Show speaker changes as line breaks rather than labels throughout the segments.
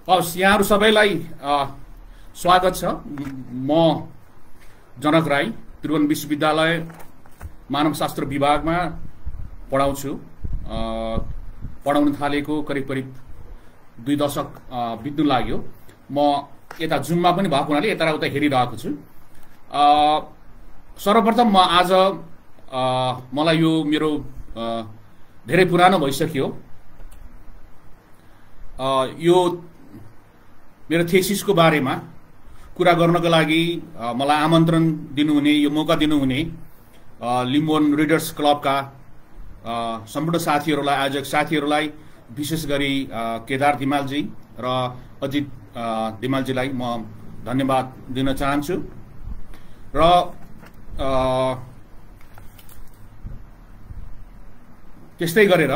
हवस्, यहाँहरू सबैलाई स्वागत छ। म जनक राई त्रिभुवन विश्वविद्यालय मानवशास्त्र विभागमा पढाउँछु। पढाउन थालेको करिब 2 दशक बित्नु लाग्यो। म यता जुममा पनि भएको हुनाले यताउता हेरिरहेको छु। सर्वप्रथम म आज मलाई यो मेरो धेरै पुरानो भइसक्यो यो मेरो थेसिसको बारेमा कुरा गर्नको लागि मलाई आमन्त्रण दिनुहुने, यो मौका दिनुहुने लिम्बोन रिडर्स क्लबका सम्पूर्ण साथीहरूलाई, आयोजक साथीहरूलाई, विशेष गरी केदार धिमालजी र अजित धिमालजीलाई म धन्यवाद दिन चाहन्छु। र त्यस्तै गरेर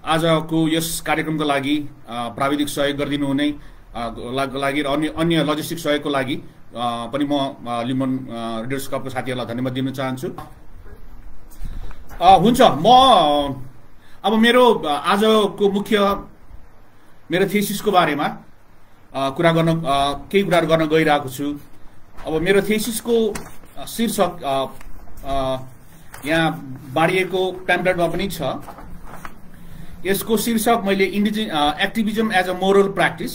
आजको यस कार्यक्रमको लागि प्राविधिक सहयोग गरिदिनु हुने लागि र अन्य लजिस्टिक सहयोगको लागि पनि म लिम्बोन रिडर्स क्लबको साथीहरूलाई धन्यवाद दिन चाहन्छु। हुन्छ, म अब मेरो आजको मेरो थेसिसको बारेमा केही कुराहरू गर्न गइरहेको छु। अब मेरो थेसिसको शीर्षक यहाँ बाँडिएको प्याम्पलेटमा पनि छ। यसको शीर्षक मैले activism as a moral practice,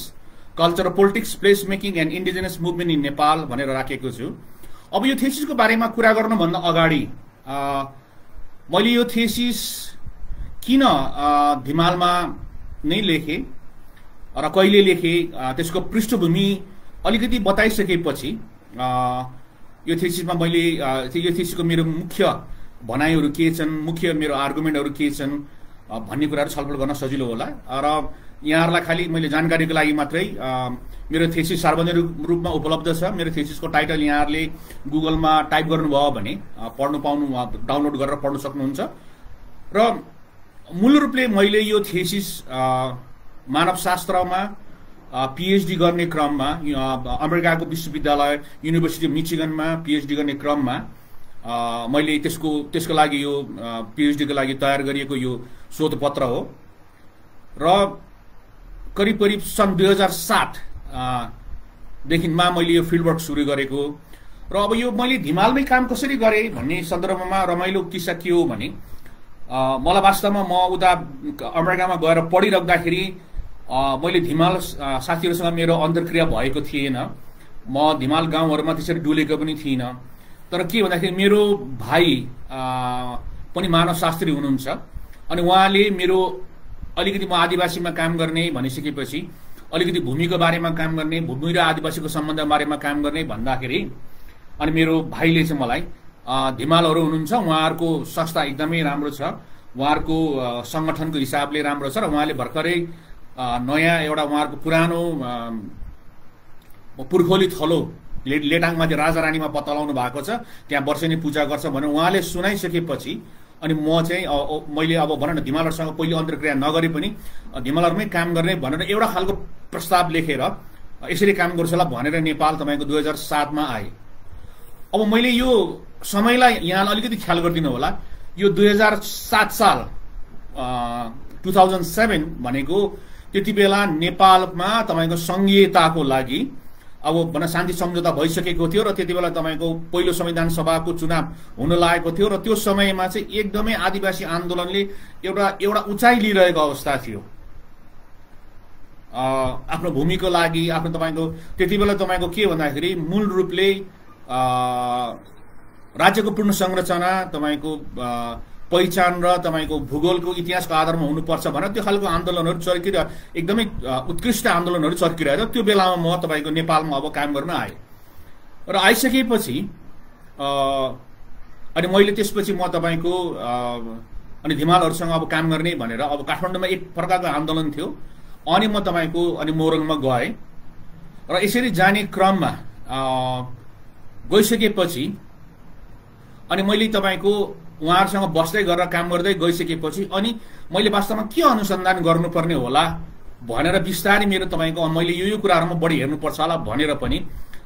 culture politics, place making and indigenous movement in Nepal भनेर राखेको छु। अब यो थेसिसको बारेमा कुरा गर्नुभन्दा अगाडि मैले यो थेसिस किन धिमालमा नै लेखेँ र कहिले लेखेँ त्यसको पृष्ठभूमि अलिकति बताइसकेपछि यो थेसिसमा मैले यो थेसिसको मेरो मुख्य भनाइहरू के छन्, मुख्य मेरो आर्गुमेन्टहरू के छन् भन्ने कुराहरू छलफल गर्न सजिलो होला। र यहाँहरूलाई खालि मैले जानकारीको लागि मात्रै मेरो थेसिस सार्वजनिक रूपमा उपलब्ध छ। मेरो थेसिसको टाइटल यहाँहरूले गुगलमा टाइप गर्नुभयो भने डाउनलोड गरेर पढ्न सक्नुहुन्छ। र मूल रूपले मैले यो थेसिस मानवशास्त्रमा पिएचडी गर्ने क्रममा अमेरिकाको विश्वविद्यालय युनिभर्सिटी अफ मिचिगनमा पिएचडी गर्ने क्रममा मैले त्यसको लागि यो पिएचडीको लागि तयार गरिएको यो शोधपत्र हो। र करिब सन् 2007 देखिमा मैले यो फिल्डवर्क सुरु गरेको। र अब यो मैले धिमालमै काम कसरी गरेँ भन्ने सन्दर्भमा रमाइलो किस्सा के हो भने मलाई वास्तवमा म उता अमेरिकामा गएर पढिराख्दाखेरि मैले धिमाल साथीहरूसँग मेरो अन्तर्क्रिया भएको थिएन। म धिमाल गाउँहरूमा त्यसरी डुलेको पनि थिइनँ। तर के भन्दाखेरि मेरो भाइ पनि मानवशास्त्री हुनुहुन्छ अनि उहाँले मेरो अलिकति म आदिवासीमा काम गर्ने भनिसकेपछि अलिकति भूमिको बारेमा काम गर्ने, भूमि र आदिवासीको सम्बन्धको बारेमा काम गर्ने भन्दाखेरि अनि मेरो भाइले चाहिँ मलाई धिमालहरू हुनुहुन्छ, उहाँहरूको संस्था एकदमै राम्रो छ, उहाँहरूको सङ्गठनको हिसाबले राम्रो छ र उहाँले भर्खरै नयाँ एउटा उहाँहरूको पुरानो पुर्खौली थलो लेटाङमा चाहिँ राजा रानीमा पत्ता लगाउनु भएको छ, त्यहाँ वर्षेनी पूजा गर्छ भनेर उहाँले सुनाइसकेपछि अनि म चाहिँ मैले अब भनौँ न धिमालहरूसँग पहिले अन्तर्क्रिया नगरे पनि धिमालहरूमै काम गर्ने भनेर एउटा खालको प्रस्ताव लेखेर यसरी काम गर्छु होला भनेर नेपाल तपाईँको 2007मा आए। अब मैले यो समयलाई यहाँ अलिकति ख्याल गरिदिनु होला। यो 2007 साल 2007 भनेको त्यति बेला नेपालमा तपाईँको सङ्घीयताको लागि अब भन शान्ति सम्झौता भइसकेको थियो र त्यति बेला तपाईँको पहिलो संविधान सभाको चुनाव हुन लागेको थियो र त्यो समयमा चाहिँ एकदमै आदिवासी आन्दोलनले एउटा उचाइ लिइरहेको अवस्था थियो आफ्नो भूमिको लागि। आफ्नो तपाईँको त्यति बेला तपाईँको के भन्दाखेरि मूल रूपले राज्यको पूर्ण संरचना तपाईँको पहिचान र तपाईँको भूगोलको इतिहासको आधारमा हुनुपर्छ भनेर त्यो खालको आन्दोलनहरू एकदमै उत्कृष्ट आन्दोलनहरू चर्किरहेको त्यो बेलामा म तपाईँको नेपालमा अब काम गर्न आएँ। र आइसकेपछि अनि मैले त्यसपछि म तपाईँको अनि धिमालहरूसँग अब काम गर्ने भनेर अब काठमाडौँमा एक प्रकारको आन्दोलन थियो अनि म तपाईँको अनि मोरङमा गएँ। र यसरी जाने क्रममा गइसकेपछि अनि मैले तपाईँको उहाँहरूसँग बस्दै गरेर काम गर्दै गइसकेपछि अनि मैले वास्तवमा के अनुसन्धान गर्नुपर्ने होला भनेर बिस्तारै मेरो तपाईँको मैले यो कुराहरूमा बढी हेर्नुपर्छ होला भनेर पनि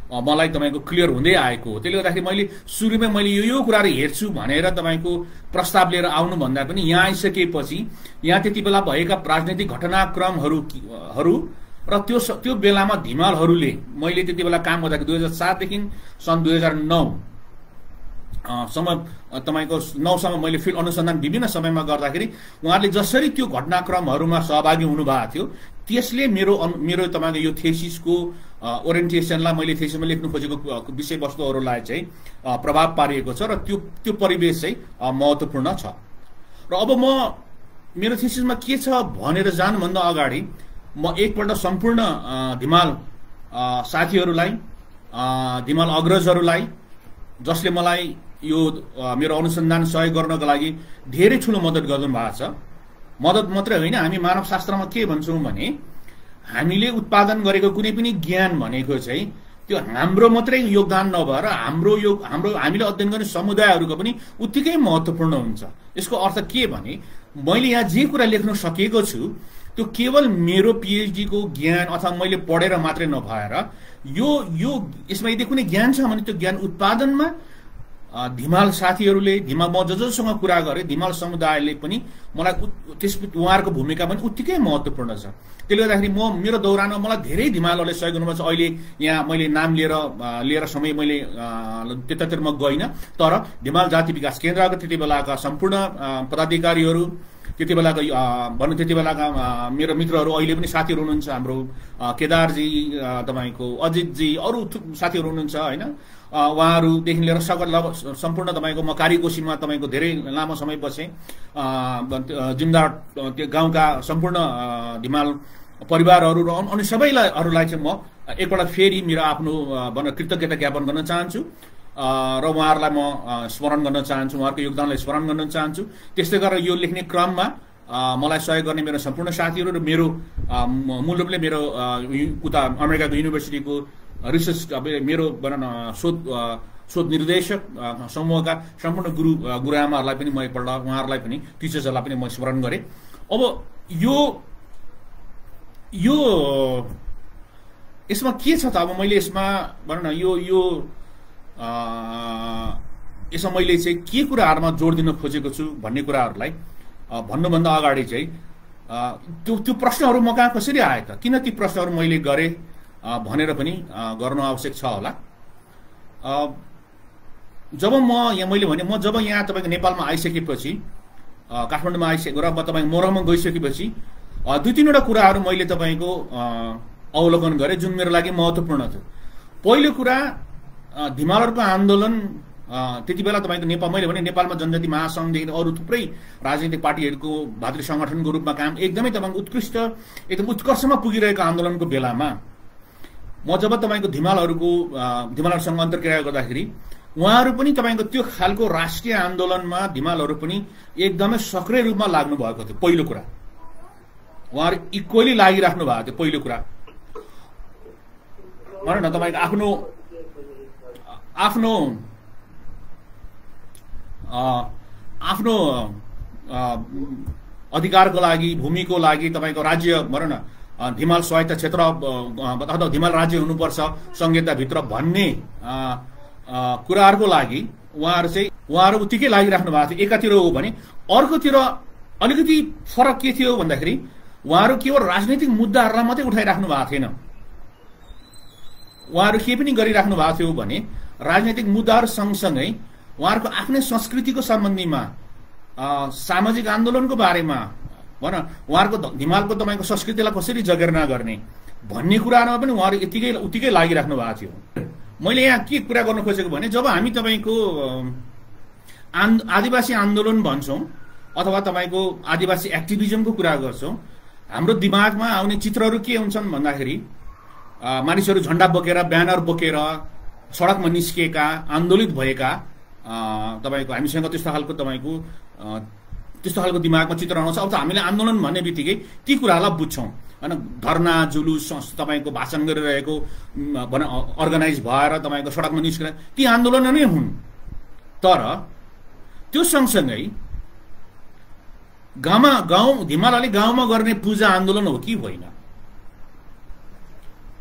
मलाई तपाईँको क्लियर हुँदै आएको हो। त्यसले गर्दाखेरि मैले सुरुमै मैले यो कुराहरू हेर्छु भनेर तपाईँको प्रस्ताव लिएर आउनुभन्दा पनि यहाँ आइसकेपछि यहाँ त्यति बेला भएका राजनैतिक घटनाक्रमहरू र त्यो बेलामा धिमालहरूले मैले त्यति बेला काम गर्दाखेरि 2007 देखि सन् 2009 सम्म तपाईँको 9 सम्म मैले फिल्ड अनुसन्धान विभिन्न समयमा गर्दाखेरि उहाँहरूले जसरी त्यो घटनाक्रमहरूमा सहभागी हुनुभएको थियो त्यसले मेरो तपाईँको यो थेसिसको ओरिएन्टेसनलाई मैले थेसिसमा लेख्नु खोजेको विषयवस्तुहरूलाई चाहिँ प्रभाव पारिएको छ र त्यो परिवेश चाहिँ महत्त्वपूर्ण छ। र अब म मेरो थेसिसमा के छ भनेर जानुभन्दा अगाडि म एकपल्ट सम्पूर्ण धिमाल साथीहरूलाई, धिमाल अग्रजहरूलाई जसले मलाई यो मेरो अनुसन्धान सहयोग गर्नको लागि धेरै ठुलो मद्दत गर्नु भएको छ। मद्दत मात्रै होइन, हामी मानवशास्त्रमा के भन्छौँ भने हामीले उत्पादन गरेको कुनै पनि ज्ञान भनेको चाहिँ त्यो हाम्रो मात्रै योगदान नभएर हामीले अध्ययन गर्ने समुदायहरूको पनि उत्तिकै महत्त्वपूर्ण हुन्छ। यसको अर्थ के भने मैले यहाँ जे कुरा लेख्न सकेको छु त्यो केवल मेरो पीएचडी को ज्ञान अथवा मैले पढेर मात्रै नभएर यो यसमा यदि कुनै ज्ञान छ भने त्यो ज्ञान उत्पादनमा धिमाल साथीहरूले, धिमाल म जससँग कुरा गरेँ धिमाल समुदायले पनि मलाई उहाँहरूको भूमिका पनि उत्तिकै महत्त्वपूर्ण छ। त्यसले गर्दाखेरि मेरो दौरानमा मलाई धेरै धिमालहरूले सहयोग गर्नुभएको छ। अहिले यहाँ मैले नाम लिएर समय मैले त्यतातिर म गइनँ, तर धिमाल जाति विकास केन्द्रका त्यति बेलाका सम्पूर्ण पदाधिकारीहरू, त्यति बेलाका मेरो मित्रहरू अहिले पनि साथीहरू हुनुहुन्छ, हाम्रो केदारजी, तपाईँको अजितजी, अरू साथीहरू हुनुहुन्छ होइन, उहाँहरूदेखि लिएर सम्पूर्ण तपाईँको म कारीकोशीमा तपाईँको धेरै लामो समय बसेँ। जिमदार त्यो गाउँका सम्पूर्ण धिमाल परिवारहरू र अनि सबैलाई चाहिँ म एकपल्ट फेरि मेरो आफ्नो कृतज्ञता ज्ञापन गर्न चाहन्छु र उहाँहरूलाई म स्मरण गर्न चाहन्छु, उहाँहरूको योगदानलाई स्मरण गर्न चाहन्छु। त्यस्तै गरेर यो लेख्ने क्रममा मलाई सहयोग गर्ने मेरो सम्पूर्ण साथीहरू र मेरो मूल रूपले मेरो उता अमेरिकाको युनिभर्सिटीको रिसर्च मेरो शोध निर्देशक समूहका सम्पूर्ण गुरुआमाहरूलाई पनि म एकपल्ट उहाँहरूलाई पनि टिचर्सहरूलाई पनि म स्मरण गरेँ। अब यो यसमा के छ त, अब मैले यसमा भनौँ न यसमा मैले चाहिँ के कुराहरूमा जोड दिन खोजेको छु भन्ने कुराहरूलाई भन्नुभन्दा अगाडि चाहिँ त्यो प्रश्नहरू म कहाँ कसरी आए त, किन ती प्रश्नहरू मैले गरेँ भनेर पनि गर्नु आवश्यक छ होला। जब जब यहाँ तपाईँको नेपालमा आइसकेपछि, काठमाडौँमा आइसकेको र तपाईँको मोरहमा गइसकेपछि 2-3वटा कुराहरू मैले तपाईँको अवलोकन गरेँ जुन मेरो लागि महत्त्वपूर्ण थियो। पहिलो कुरा धिमालहरूको आन्दोलन त्यति बेला तपाईँको मैले भने नेपालमा जनजाति महासङ्घदेखि अरू थुप्रै राजनीतिक पार्टीहरूको भातृ सङ्गठनको रूपमा काम एकदमै तपाईँको एकदम उत्कर्षमा पुगिरहेको आन्दोलनको बेलामा म जब तपाईँको धिमालहरूसँग अन्तर्क्रिया गर्दाखेरि उहाँहरू पनि तपाईँको त्यो खालको राष्ट्रिय आन्दोलनमा धिमालहरू पनि एकदमै सक्रिय रूपमा लाग्नु भएको थियो। पहिलो कुरा उहाँहरू इक्वली लागिराख्नु भएको थियो। पहिलो कुरा भनौँ न तपाईँको आफ्नो अधिकारको लागि, भूमिको लागि तपाईँको राज्य भनौँ न धिमाल स्वायत्त क्षेत्र अथवा धिमाल राज्य हुनुपर्छ संहिताभित्र भन्ने कुराहरूको लागि उहाँहरू उत्तिकै लागिराख्नु भएको थियो एकातिर हो भने। अर्कोतिर अलिकति फरक के थियो भन्दाखेरि उहाँहरू केवल राजनैतिक मुद्दाहरूलाई मात्रै उठाइराख्नु भएको थिएन। उहाँहरू के पनि गरिराख्नु भएको थियो भने राजनैतिक मुद्दाहरू सँगसँगै उहाँहरूको आफ्नै संस्कृतिको सम्बन्धीमा, सामाजिक आन्दोलनको बारेमा भनौँ, उहाँहरूको धिमालको तपाईँको संस्कृतिलाई कसरी जगेर्ना गर्ने भन्ने कुराहरूमा पनि उहाँहरू उत्तिकै लागिराख्नु भएको थियो। मैले यहाँ के कुरा गर्न खोजेको भने जब हामी तपाईँको आदिवासी आन्दोलन भन्छौँ अथवा तपाईँको आदिवासी एक्टिभिजमको कुरा गर्छौँ, हाम्रो दिमागमा आउने चित्रहरू के हुन्छन् भन्दाखेरि मानिसहरू झन्डा बोकेर, ब्यानर बोकेर सडकमा निस्किएका, आन्दोलित भएका तपाईँको हामीसँग त्यस्तो खालको दिमागमा चित्र आउँछ। अब त हामीले आन्दोलन भन्ने बित्तिकै ती कुराहरूलाई बुझ्छौँ होइन, धरना जुलुस तपाईँको भाषण गरिरहेको अर्गनाइज भएर तपाईँको सडकमा निस्केर ती आन्दोलन नै हुन्। तर त्यो सँगसँगै धिमालले गाउँमा गर्ने पूजा आन्दोलन हो कि होइन,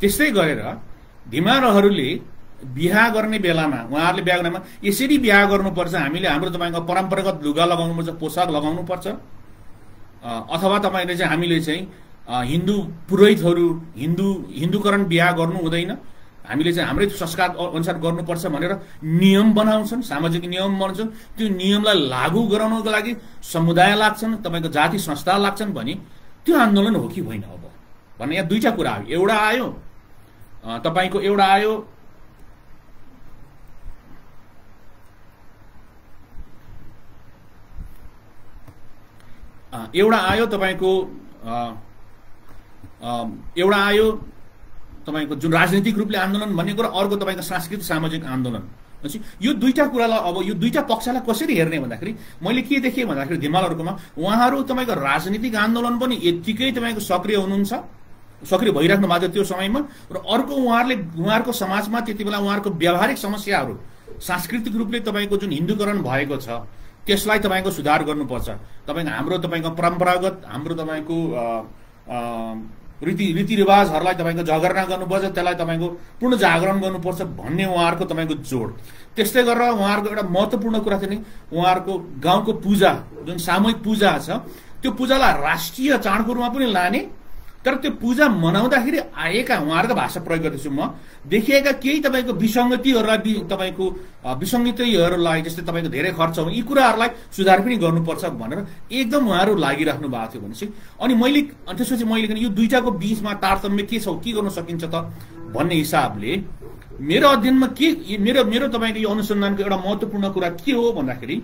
त्यस्तै गरेर धिमालहरूले बिहा गर्ने बेलामा उहाँहरूले बिहा गर्नेमा यसरी बिहा गर्नुपर्छ, हामीले हाम्रो तपाईँको परम्परागत लुगा लगाउनुपर्छ, पोसाक लगाउनुपर्छ, अथवा तपाईँले चाहिँ हामीले चाहिँ हिन्दू पुरोहितहरू हिन्दूकरण बिहा गर्नु हुँदैन, हामीले चाहिँ हाम्रै संस्कार अनुसार गर्नुपर्छ भनेर नियम बनाउँछन्, सामाजिक नियम बनाउँछन्। त्यो नियमलाई लागू गराउनको लागि समुदाय लाग्छन्, तपाईँको जाति संस्था लाग्छन् भने त्यो आन्दोलन हो कि होइन अब भन्ने यहाँ दुईटा कुरा आयो। एउटा आयो तपाईँको एउटा आयो तपाईको जुन राजनीतिक रूपले आन्दोलन भन्ने कुरा, अर्को तपाईको सांस्कृतिक सामाजिक आन्दोलन। यो दुईटा कुरालाई अब यो दुईटा पक्षलाई कसरी हेर्ने भन्दाखेरि मैले के देखेँ भन्दाखेरि धिमालहरुकोमा उहाँहरू तपाईको राजनीतिक आन्दोलन पनि यतिकै तपाईको सक्रिय हुनुहुन्छ, सक्रिय भइराख्नु भएको त्यो समयमा, र अर्को उहाँहरूको समाजमा त्यतिबेला उहाँहरूको व्यावहारिक समस्याहरू सांस्कृतिक रूपले तपाईको जुन हिन्दूकरण भएको छ त्यसलाई तपाईको सुधार गर्नुपर्छ, तपाईको हाम्रो तपाईको परम्परागत हाम्रो तपाईको रीतिरिवाजहरूलाई तपाईको जगर्ना गर्नुपर्छ, त्यसलाई तपाईको पूर्ण जागरण गर्नुपर्छ भन्ने उहाँहरूको तपाईको जोड। त्यस्तै गरेर उहाँहरूको एउटा महत्त्वपूर्ण कुरा थियो नि, उहाँहरूको गाउँको पूजा जुन सामूहिक पूजा छ त्यो पूजालाई राष्ट्रिय चाडको रूपमा पनि लाने, तर त्यो पूजा मनाउँदाखेरि आएका उहाँहरूको भाषा प्रयोग गर्दैछु म, देखिएका केही तपाईँको विसङ्गतिहरूलाई जस्तै तपाईँको धेरै खर्च हुने यी कुराहरूलाई सुधार पनि गर्नुपर्छ भनेर एकदम उहाँहरू लागिराख्नु भएको थियो भनेपछि, अनि त्यसपछि मैले यो दुईटाको बीचमा तारतम्य के छ, के गर्न सकिन्छ त भन्ने हिसाबले मेरो अध्ययनमा मेरो तपाईँको यो अनुसन्धानको एउटा महत्त्वपूर्ण कुरा के हो भन्दाखेरि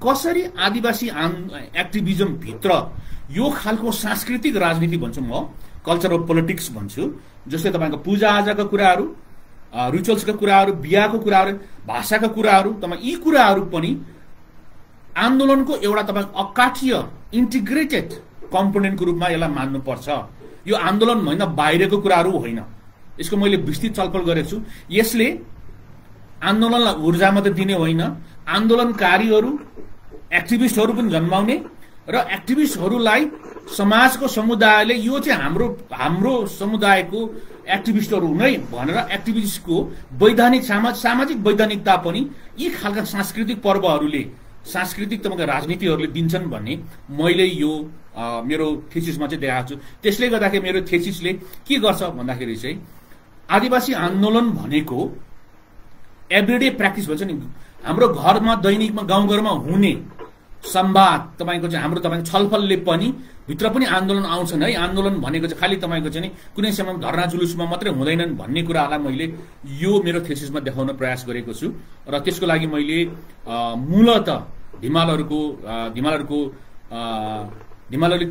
कसरी आदिवासी एक्टिभिजम भित्र यो खालको सांस्कृतिक राजनीति भन्छु म, कल्चरल पोलिटिक्स भन्छु, जस्तै तपाईँको पूजाआजाका कुराहरू, रिचुअल्सका कुराहरू, बिहाको कुराहरू, भाषाका कुराहरू, तपाईँ यी कुराहरू पनि आन्दोलनको एउटा तपाईँको अकाठीय इन्टिग्रेटेड कम्पोनेन्टको रूपमा यसलाई मान्नुपर्छ। यो आन्दोलन होइन, बाहिरको कुराहरू होइन, यसको मैले विस्तृत छलफल गरेको छु। यसले आन्दोलनलाई ऊर्जा मात्रै दिने होइन, आन्दोलनकारीहरू एक्टिभिस्टहरू पनि जन्माउने र एक्टिभिस्टहरूलाई समाजको समुदायले यो चाहिँ हाम्रो समुदायको एक्टिभिस्टहरू नै भनेर एक्टिभिस्टको वैधानिक सामाजिक वैधानिकता पनि यी खालका सांस्कृतिक पर्वहरूले सांस्कृतिक तपाईँको राजनीतिहरूले दिन्छन् भन्ने मैले यो मेरो थेसिसमा चाहिँ देखाएको छु। त्यसले गर्दाखेरि मेरो थेसिसले के गर्छ भन्दाखेरि चाहिँ आदिवासी आन्दोलन भनेको एभ्रिडे प्र्याक्टिस भन्छ नि, हाम्रो घरमा दैनिकमा गाउँघरमा हुने संवाद तपाईको चाहिँ हाम्रो तपाईको छलफलले पनि भित्र पनि आन्दोलन आउँछन् है। आन्दोलन भनेको चाहिँ खालि तपाईको चाहिँ कुनै समयमा धरना जुलुसमा मात्रै हुँदैनन् भन्ने कुरालाई मैले यो मेरो थेसिसमा देखाउन प्रयास गरेको छु, र त्यसको लागि मैले मूलत धिमालहरूले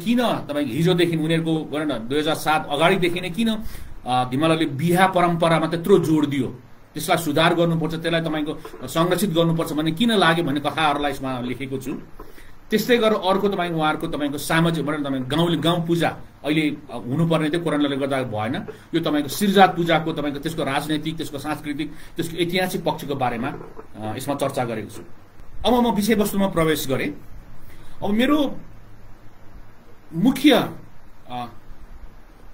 किन तपाईको हिजोदेखि उनीहरूको गरेन 2007 अगाडिदेखि नै किन धिमालहरूले बिहा परम्परामा त्यत्रो जोड दियो, त्यसलाई सुधार गर्नुपर्छ, त्यसलाई तपाईँको संरक्षित गर्नुपर्छ भन्ने किन लाग्यो भन्ने कथाहरूलाई यसमा लेखेको छु। त्यस्तै गरेर अर्को उहाँहरूको तपाईँको सामाजिक भनेर तपाईँको गाउँ पूजा अहिले हुनुपर्ने थियो, कोरोनाले गर्दा भएन, यो तपाईँको सिरजात पूजाको तपाईँको त्यसको राजनैतिक, त्यसको सांस्कृतिक, त्यसको ऐतिहासिक पक्षको बारेमा यसमा चर्चा गरेको छु। अब म विषयवस्तुमा प्रवेश गरेँ। अब मेरो मुख्य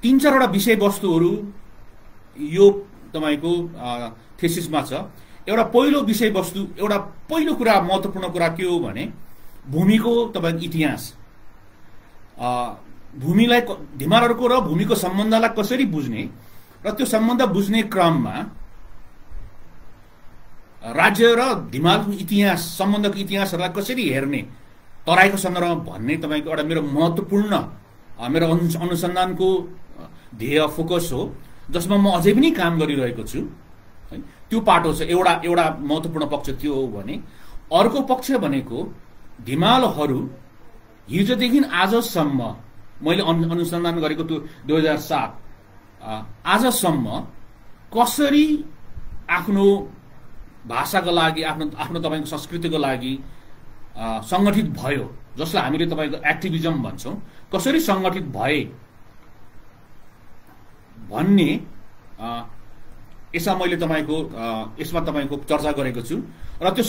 3-4वटा विषयवस्तुहरू यो तपाईँको थेसिसमा छ। एउटा पहिलो विषयवस्तु, एउटा पहिलो कुरा, महत्त्वपूर्ण कुरा के हो भने भूमिको तपाईँको इतिहास, भूमिलाई धिमालहरूको र भूमिको सम्बन्धलाई कसरी बुझ्ने र त्यो सम्बन्ध बुझ्ने क्रममा राज्य र धिमालको इतिहास, सम्बन्धको इतिहासहरूलाई कसरी हेर्ने तराईको सन्दर्भमा भन्ने तपाईँको एउटा मेरो महत्त्वपूर्ण मेरो अनुसन्धानको ध्येय फोकस हो, जसमा म अझै पनि काम गरिरहेको छु है। त्यो पाटो छ एउटा महत्त्वपूर्ण पक्ष त्यो हो भने, अर्को पक्ष भनेको धिमालहरू हिजोदेखि आजसम्म मैले अनुसन्धान गरेको त्यो 2007 आजसम्म कसरी आफ्नो भाषाको लागि, आफ्नो तपाईँको संस्कृतिको लागि सङ्गठित भयो, जसलाई हामीले तपाईँको एक्टिभिजम भन्छौँ, कसरी सङ्गठित भए भन्ने यसमा मैले यसमा तपाईँको चर्चा गरेको छु। र त्यो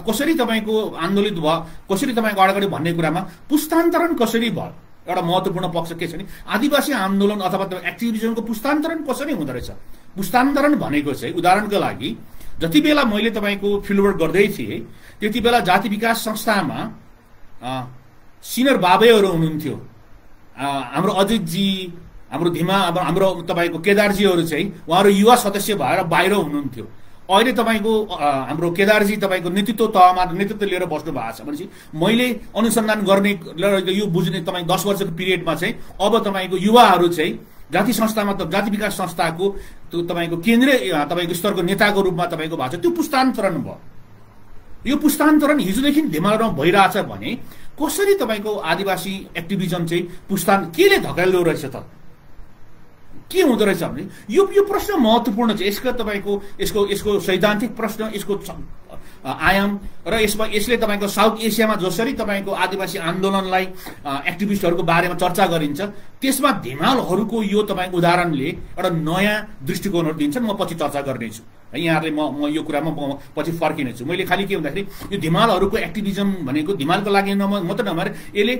कसरी तपाईँको आन्दोलित भयो, कसरी तपाईँको अगाडि भन्ने कुरामा पुस्तान्तरण कसरी भयो, एउटा महत्त्वपूर्ण पक्ष के छ भने आदिवासी आन्दोलन अथवा एक्टिभिजमको पुस्तान्तरण कसरी हुँदो रहेछ। पुस्तान्तरण भनेको चाहिँ उदाहरणको लागि जति बेला मैले तपाईँको फिल्डवर्क गर्दै थिएँ त्यति बेला जाति विकास संस्थामा सिनियर बाबैहरू हुनुहुन्थ्यो। हाम्रो अजितजी, हाम्रो हाम्रो तपाईँको केदारजीहरू चाहिँ उहाँहरू युवा सदस्य भएर बाहिर हुनुहुन्थ्यो। अहिले तपाईँको हाम्रो केदारजी तपाईँको नेतृत्व तहमा नेतृत्व लिएर बस्नु भएको छ भनेपछि मैले अनुसन्धान गर्ने यो बुझ्ने तपाईँ 10 वर्षको पिरियडमा चाहिँ अब तपाईँको युवाहरू चाहिँ जाति संस्थामा जाति विकास संस्थाको त्यो तपाईँको केन्द्रीय तपाईँको स्तरको नेताको रूपमा तपाईँको भएको छ। त्यो पुस्तान्तरण भयो। यो पुस्तान्तरण हिजोदेखि धिमालमा भइरहेछ भने कसरी तपाईँको आदिवासी एक्टिभिजम चाहिँ केले धकेल्दो रहेछ त, के हुँदो रहेछ भने यो प्रश्न महत्त्वपूर्ण छ। यसको सैद्धान्तिक प्रश्न, यसको आयाम र यसले तपाईँको साउथ एसियामा जसरी तपाईँको आदिवासी आन्दोलनलाई एक्टिभिस्टहरूको बारेमा चर्चा गरिन्छ त्यसमा धिमालहरूको यो तपाईँको उदाहरणले एउटा नयाँ दृष्टिकोणहरू दिन्छन्। म पछि चर्चा गर्नेछु, यहाँहरूले म यो कुरामा पछि फर्किनेछु। मैले खालि के भन्दाखेरि यो धिमालहरूको एक्टिभिजम भनेको धिमालको लागि मात्र नभएर यसले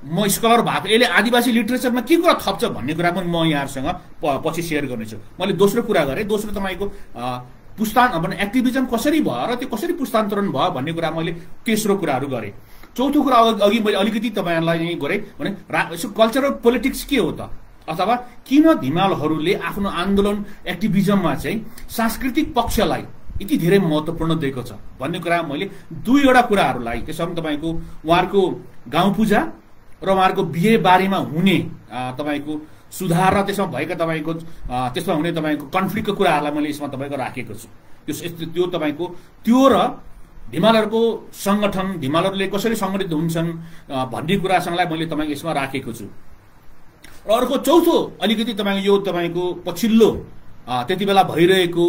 म स्कलर भएको यसले आदिवासी लिटरेचरमा के कुरा थप्छ भन्ने कुरा पनि म यहाँहरूसँग पछि सेयर गर्नेछु। मैले दोस्रो कुरा गरेँ, दोस्रो तपाईँको एक्टिभिजम कसरी भयो र त्यो कसरी पुस्तान्तरण भयो भन्ने कुरा मैले तेस्रो कुराहरू गरेँ। चौथो कुरा अघि मैले अलिकति तपाईँहरूलाई यहीँ गरेँ भने कल्चरल पोलिटिक्स के हो त, अथवा किन धिमालहरूले आफ्नो आन्दोलन एक्टिभिजममा चाहिँ सांस्कृतिक पक्षलाई यति धेरै महत्त्वपूर्ण दिएको छ भन्ने कुरा मैले दुईवटा कुराहरूलाई, त्यसमा तपाईँको उहाँहरूको गाउँ पूजा र उहाँहरूको बिहे बारीमा हुने तपाईँको सुधार र त्यसमा भएका तपाईँको त्यसमा हुने तपाईँको कन्फ्लिक्टको कुराहरूलाई मैले यसमा तपाईँको राखेको छु। त्यो तपाईँको त्यो र धिमालहरूको सङ्गठन, धिमालहरूले कसरी सङ्गठित हुन्छन् भन्ने कुरासँगलाई मैले तपाईँको यसमा राखेको छु। र अर्को चौथो अलिकति तपाईँको यो तपाईँको पछिल्लो त्यति बेला भइरहेको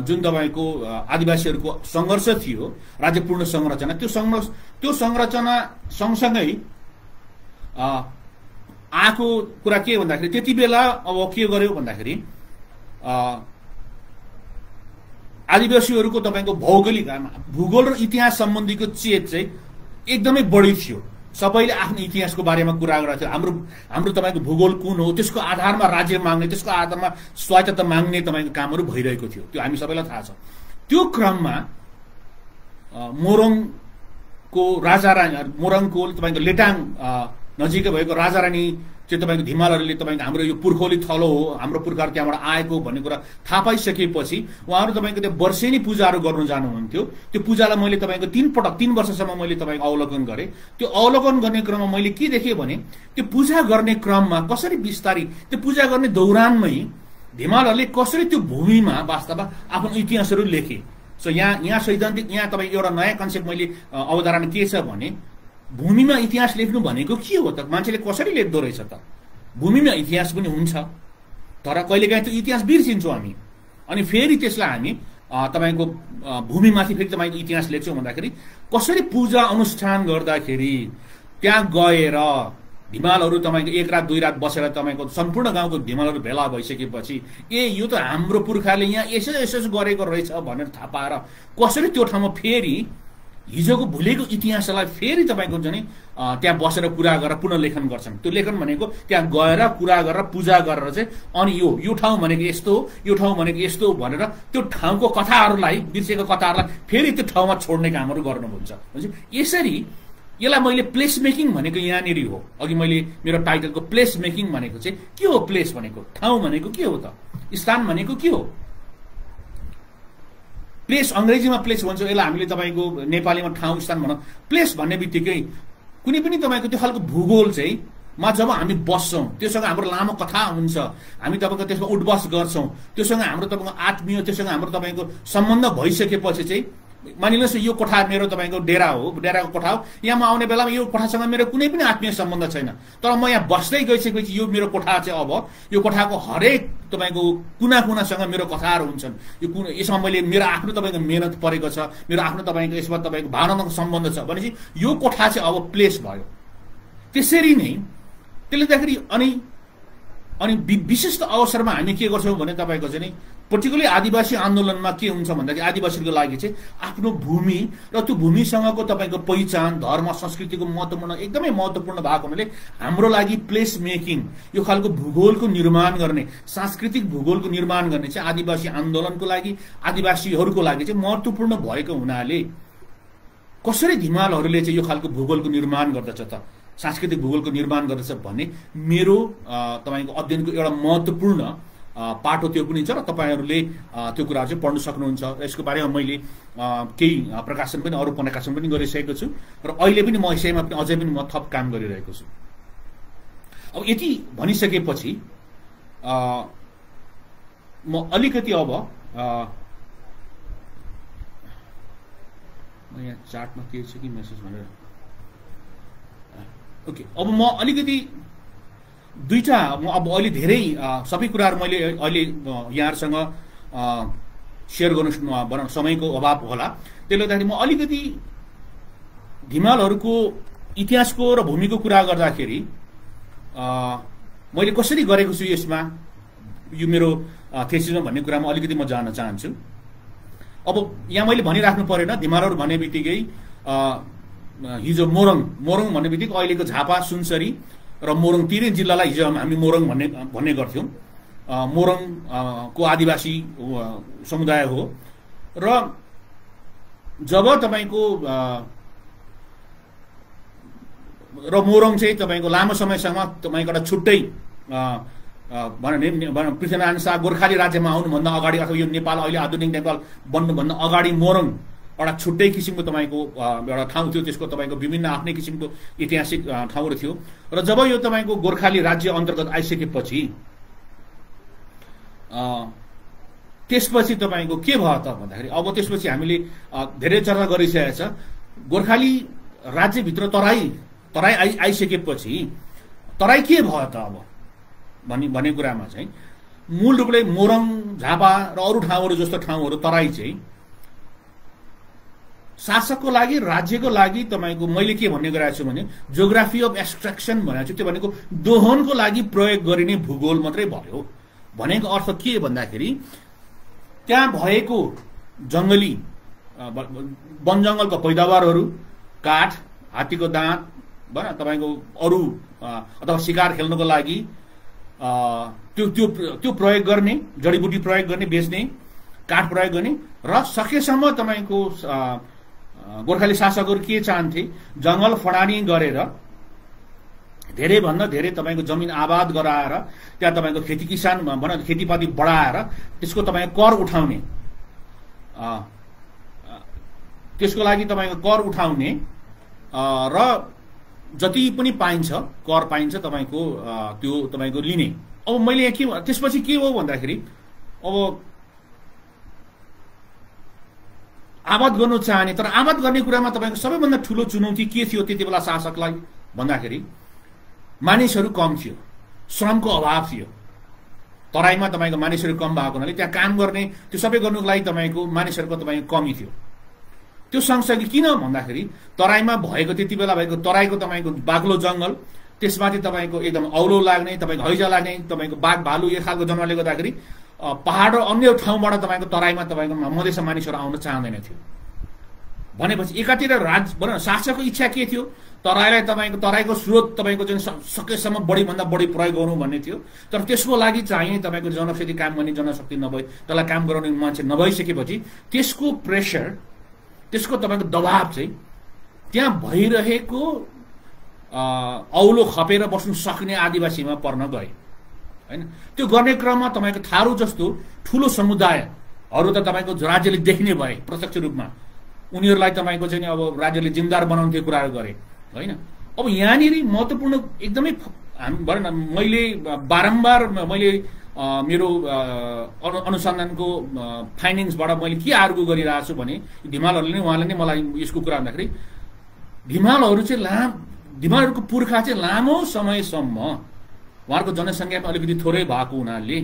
जुन तपाईँको आदिवासीहरूको सङ्घर्ष थियो, राज्य पूर्ण संरचना, त्यो संरचना सँगसँगै आएको कुरा के भन्दाखेरि त्यति बेला अब के गर्यो भन्दाखेरि आदिवासीहरूको तपाईँको भौगोलिक भूगोल र इतिहास सम्बन्धीको चेत चाहिँ एकदमै बढी थियो। सबैले आफ्नो इतिहासको बारेमा कुरा गरेको थियो। हाम्रो तपाईँको भूगोल कुन हो त्यसको आधारमा राज्य माग्ने, त्यसको आधारमा स्वायत्तता माग्ने तपाईँको कामहरू भइरहेको थियो। त्यो हामी सबैलाई थाहा छ। त्यो क्रममा मोरङको तपाईँको लेटाङ नजिकै भएको राजारानी चाहिँ तपाईँको धिमालहरूले तपाईँको हाम्रो यो पुर्खौली थलो हो, हाम्रो पुर्खाहरू त्यहाँबाट आएको भन्ने कुरा थाहा पाइसकेपछि उहाँहरू तपाईँको त्यो वर्षेनी पूजाहरू गर्नु जानुहुन्थ्यो। त्यो पूजालाई मैले तपाईँको 3 वर्षसम्म मैले तपाईँको अवलोकन गरेँ। त्यो अवलोकन गर्ने क्रममा मैले के देखेँ भने त्यो पूजा गर्ने क्रममा कसरी बिस्तारी त्यो पूजा गर्ने दौरानमै धिमालहरूले कसरी त्यो भूमिमा वास्तवमा आफ्नो इतिहासहरू लेखे। सो यहाँ सैद्धान्तिक यहाँ तपाईँको एउटा नयाँ कन्सेप्ट मैले अवधारणा के छ भने भूमिमा इतिहास लेख्नु भनेको के हो त, मान्छेले कसरी लेख्दो रहेछ त। भूमिमा इतिहास पनि हुन्छ तर कहिलेकाहीँ त्यो इतिहास बिर्सिन्छौँ हामी, अनि फेरि त्यसलाई हामी तपाईँको भूमिमाथि फेरि तपाईँको इतिहास लेख्छौँ भन्दाखेरि कसरी पूजा अनुष्ठान गर्दाखेरि त्यहाँ गएर धिमालहरू तपाईँको 1 रात 2 रात बसेर तपाईँको सम्पूर्ण गाउँको धिमालहरू भेला भइसकेपछि यो त हाम्रो पुर्खाले यहाँ यसो गरेको रहेछ भनेर थाहा पाएर कसरी त्यो ठाउँमा फेरि हिजोको भुलेको इतिहासलाई फेरि तपाईँको हुन्छ नि त्यहाँ बसेर कुरा गरेर पुनर्लेखन गर्छन्। त्यो लेखन भनेको त्यहाँ गएर कुरा गरेर पूजा गरेर चाहिँ अनि यो ठाउँ भनेको यस्तो हो, यो ठाउँ भनेको यस्तो हो भनेर त्यो ठाउँको कथाहरूलाई, बिर्सेको कथाहरूलाई फेरि त्यो ठाउँमा छोड्ने कामहरू गर्नुहुन्छ। यसरी यसलाई मैले प्लेस मेकिङ भनेको यहाँनिर हो। अघि मैले मेरो टाइटलको प्लेस मेकिङ भनेको चाहिँ के हो? प्लेस भनेको ठाउँ भनेको के हो त? स्थान भनेको के हो? प्लेस अङ्ग्रेजीमा प्लेस भन्छ, यसलाई हामीले तपाईँको नेपालीमा ठाउँ स्थान भनौँ। प्लेस भन्ने बित्तिकै कुनै पनि तपाईँको त्यो खालको भूगोल चाहिँ जब हामी बस्छौँ त्योसँग हाम्रो लामो कथा हुन्छ, हामी तपाईँको त्यसमा उठबस गर्छौँ, त्योसँग हाम्रो तपाईँको आत्मीय त्योसँग हाम्रो तपाईँको सम्बन्ध भइसकेपछि चाहिँ मानिलिनुहोस् यो कोठा मेरो तपाईँको डेरा हो, डेराको कोठा हो, यहाँ म आउने बेलामा यो कोठासँग मेरो कुनै पनि आत्मीय सम्बन्ध छैन, तर म यहाँ बस्दै गइसकेपछि यो मेरो कोठा चाहिँ अब यो कोठाको हरेक तपाईँको कुना कुनासँग मेरो कथाहरू हुन्छन्। यसमा मैले मेरो आफ्नो तपाईँको मेहनत परेको छ, मेरो आफ्नो तपाईँको यसमा तपाईँको भावनात्मक सम्बन्ध छ भनेपछि यो कोठा चाहिँ अब प्लेस भयो। त्यसरी नै त्यसले गर्दाखेरि अनि अनि विशिष्ट अवसरमा हामी के गर्छौँ भने तपाईँको चाहिँ पर्टिकुलरली आदिवासी आन्दोलनमा के हुन्छ भन्दाखेरि आदिवासीको लागि चाहिँ आफ्नो भूमि र त्यो भूमिसँगको तपाईँको पहिचान धर्म संस्कृतिको महत्त्वपूर्ण एकदमै महत्त्वपूर्ण भएको हुनाले हाम्रो लागि प्लेस मेकिङ यो खालको भूगोलको निर्माण गर्ने सांस्कृतिक भूगोलको निर्माण गर्ने चाहिँ आदिवासी आन्दोलनको लागि आदिवासीहरूको लागि चाहिँ महत्त्वपूर्ण भएको हुनाले कसरी हिमालहरूले चाहिँ यो खालको भूगोलको निर्माण गर्दछ त सांस्कृतिक भूगोलको निर्माण गर्दछ भन्ने मेरो तपाईँको अध्ययनको एउटा महत्त्वपूर्ण पाटो त्यो पनि छ र तपाईँहरूले त्यो कुराहरू चाहिँ पढ्न सक्नुहुन्छ र यसको बारेमा मैले केही प्रकाशन पनि अरू प्रकाशन पनि गरिसकेको छु र अहिले पनि म यसैमा पनि अझै पनि म थप काम गरिरहेको छु। अब यति भनिसकेपछि म अलिकति अब यहाँ चार्टमा के छ कि मेसेज भनेर ओके अब म अलिकति दुईटा म अब अहिले धेरै सबै कुराहरू मैले अहिले यहाँहरूसँग सेयर गर्नु समयको अभाव होला, त्यसले गर्दाखेरि म अलिकति हिमालहरूको इतिहासको र भूमिको कुरा गर्दाखेरि मैले कसरी गरेको छु यसमा यो मेरो थेसिसमा भन्ने कुरामा अलिकति म जान चाहन्छु। अब यहाँ मैले भनिराख्नु परेन, हिमालहरू भन्ने बित्तिकै हिजो मोरङ भन्ने बित्तिकै अहिलेको झापा सुनसरी र मोरङ तिनै जिल्लालाई हिजो हामी मोरङ भन्ने गर्थ्यौँ। मोरङ को आदिवासी समुदाय हो र जब तपाईँको र मोरङ चाहिँ तपाईँको लामो समयसम्म तपाईँको एउटा छुट्टै पृथ्वीनारायण शाह गोर्खाली राज्यमा आउनुभन्दा अगाडि अथवा यो नेपाल अहिले आधुनिक नेपाल बन्नुभन्दा अगाडि मोरङ एउटा छुट्टै किसिमको तपाईँको एउटा ठाउँ थियो, त्यसको तपाईँको विभिन्न आफ्नै किसिमको ऐतिहासिक ठाउँहरू थियो र जब यो तपाईँको गोर्खाली राज्य अन्तर्गत आइसकेपछि त्यसपछि तपाईँको के भयो त भन्दाखेरि अब त्यसपछि हामीले धेरै चर्चा गरिसकेको छ। गोर्खाली राज्यभित्र तराई आइसकेपछि तराई के भयो त अब भन्ने कुरामा चाहिँ मूल रूपले मोरङ झापा र अरू ठाउँहरू जस्तो ठाउँहरू तराई चाहिँ शासकको लागि राज्यको लागि तपाईँको मैले के भन्ने गराएको छु भने जियोग्राफी अफ एक्सट्र्याक्सन भनेको छु, त्यो भनेको दोहनको लागि प्रयोग गरिने भूगोल मात्रै भयो। भनेको अर्थ के भन्दाखेरि त्यहाँ भएको जङ्गली वन जङ्गलको पैदावारहरू काठ, हात्तीको दाँत भन तपाईँको अरू अथवा शिकार खेल्नको लागि त्यो प्रयोग गर्ने, जडीबुटी प्रयोग गर्ने, बेच्ने, काठ प्रयोग गर्ने र सकेसम्म तपाईँको गोर्खाली शासकहरू के चाहन्थे जङ्गल फडानी गरेर धेरैभन्दा धेरै तपाईँको जमिन आबाद गराएर त्यहाँ तपाईँको खेती किसान खेतीपाती बढाएर त्यसको तपाईँको कर उठाउने, त्यसको लागि तपाईँको कर उठाउने र जति पनि पाइन्छ कर पाइन्छ तपाईँको त्यो तपाईँको लिने। अब मैले यहाँ के त्यसपछि के हो भन्दाखेरि अब आबाद गर्नु चाहने, तर आबाद गर्ने कुरामा तपाईँको सबैभन्दा ठुलो चुनौती के थियो त्यति बेला शासकलाई भन्दाखेरि मानिसहरू कम थियो, श्रमको अभाव थियो। तराईमा तपाईँको मानिसहरू कम भएको हुनाले त्यहाँ काम गर्ने त्यो सबै गर्नुको लागि तपाईँको मानिसहरूको तपाईँको कमी थियो। त्यो सँगसँगै किन भन्दाखेरि तराईमा भएको त्यति बेला भएको तराईको तपाईँको बाक्लो जङ्गल, त्यसमाथि तपाईँको एकदम औलो लाग्ने, तपाईँको हैजा लाग्ने, तपाईँको बाघ भालु यो खालको जनावरले गर्दाखेरि पहाड र अन्य ठाउँबाट तपाईँको तराईमा तपाईँको मधेसमा मानिसहरू आउन चाहँदैन थियो। भनेपछि एकातिर शासकको इच्छा के थियो, तराईलाई तपाईँको तराईको स्रोत तपाईँको जुन सकेसम्म बढीभन्दा बढी प्रयोग गर्नु भन्ने थियो। तर त्यसको लागि चाहिने तपाईँको जनशक्ति काम गर्ने जनशक्ति नभए, त्यसलाई काम गराउने मान्छे नभइसकेपछि त्यसको प्रेसर, त्यसको तपाईँको दबाव चाहिँ त्यहाँ भइरहेको औलो खपेर बस्नु सक्ने आदिवासीमा पर्न गए हैन। त्यो गर्ने क्रममा तपाईँको थारू जस्तो ठुलो समुदायहरू त तपाईँको राज्यले देख्ने भए प्रत्यक्ष रूपमा, उनीहरूलाई तपाईँको चाहिँ अब राज्यले जिम्मेदार बनाउने कुराहरू गरे होइन। अब यहाँनिर महत्त्वपूर्ण एकदमै मैले बारम्बार मैले मेरो अनुसन्धानको फाइन्डिङ्सबाट मैले के आर्गु गरिरहेको छु भने हिमालहरूले नै उहाँले नै मलाई यसको कुरा भन्दाखेरि हिमालहरू चाहिँ हिमालहरूको पुर्खा चाहिँ लामो समयसम्म उहाँहरूको जनसङ्ख्या पनि अलिकति थोरै भएको हुनाले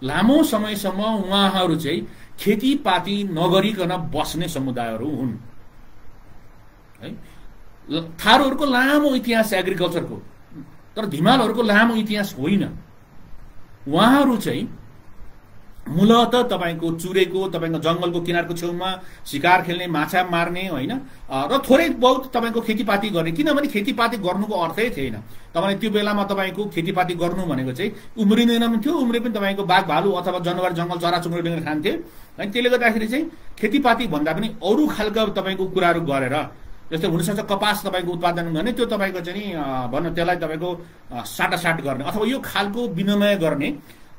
लामो समयसम्म उहाँहरू चाहिँ खेतीपाती नगरिकन बस्ने समुदायहरू हुन् है। थारूहरूको लामो इतिहास एग्रिकल्चरको, तर हिमालहरूको लामो इतिहास होइन। उहाँहरू चाहिँ मूलत तपाईको चुरेको तपाईको जंगलको किनारको छेउमा शिकार खेल्ने माछा मार्ने होइन र थोरै बहुत तपाईको खेतीपाती गर्ने किनभने खेतीपाती गर्नुको अर्थै थिएन तपाईले त्यो बेलामा तपाईको खेतीपाती गर्नु भनेको चाहिँ उम्रिँदैन पनि थियो उम्रे पनि तपाईको बाघ भालु अथवा जनावर जंगल चराचुरुङ्गीले खान्थे अनि त्यसले गर्दाखेरि चाहिँ खेतीपाती भन्दा पनि अरू खालका तपाईको कुराहरू गरेर जस्तै हुनसक्छ कपास तपाईको उत्पादन गर्ने त्यो तपाईको चाहिँ भन्नु त्यसलाई तपाईको साटासाट गर्ने अथवा यो खालको विनिमय गर्ने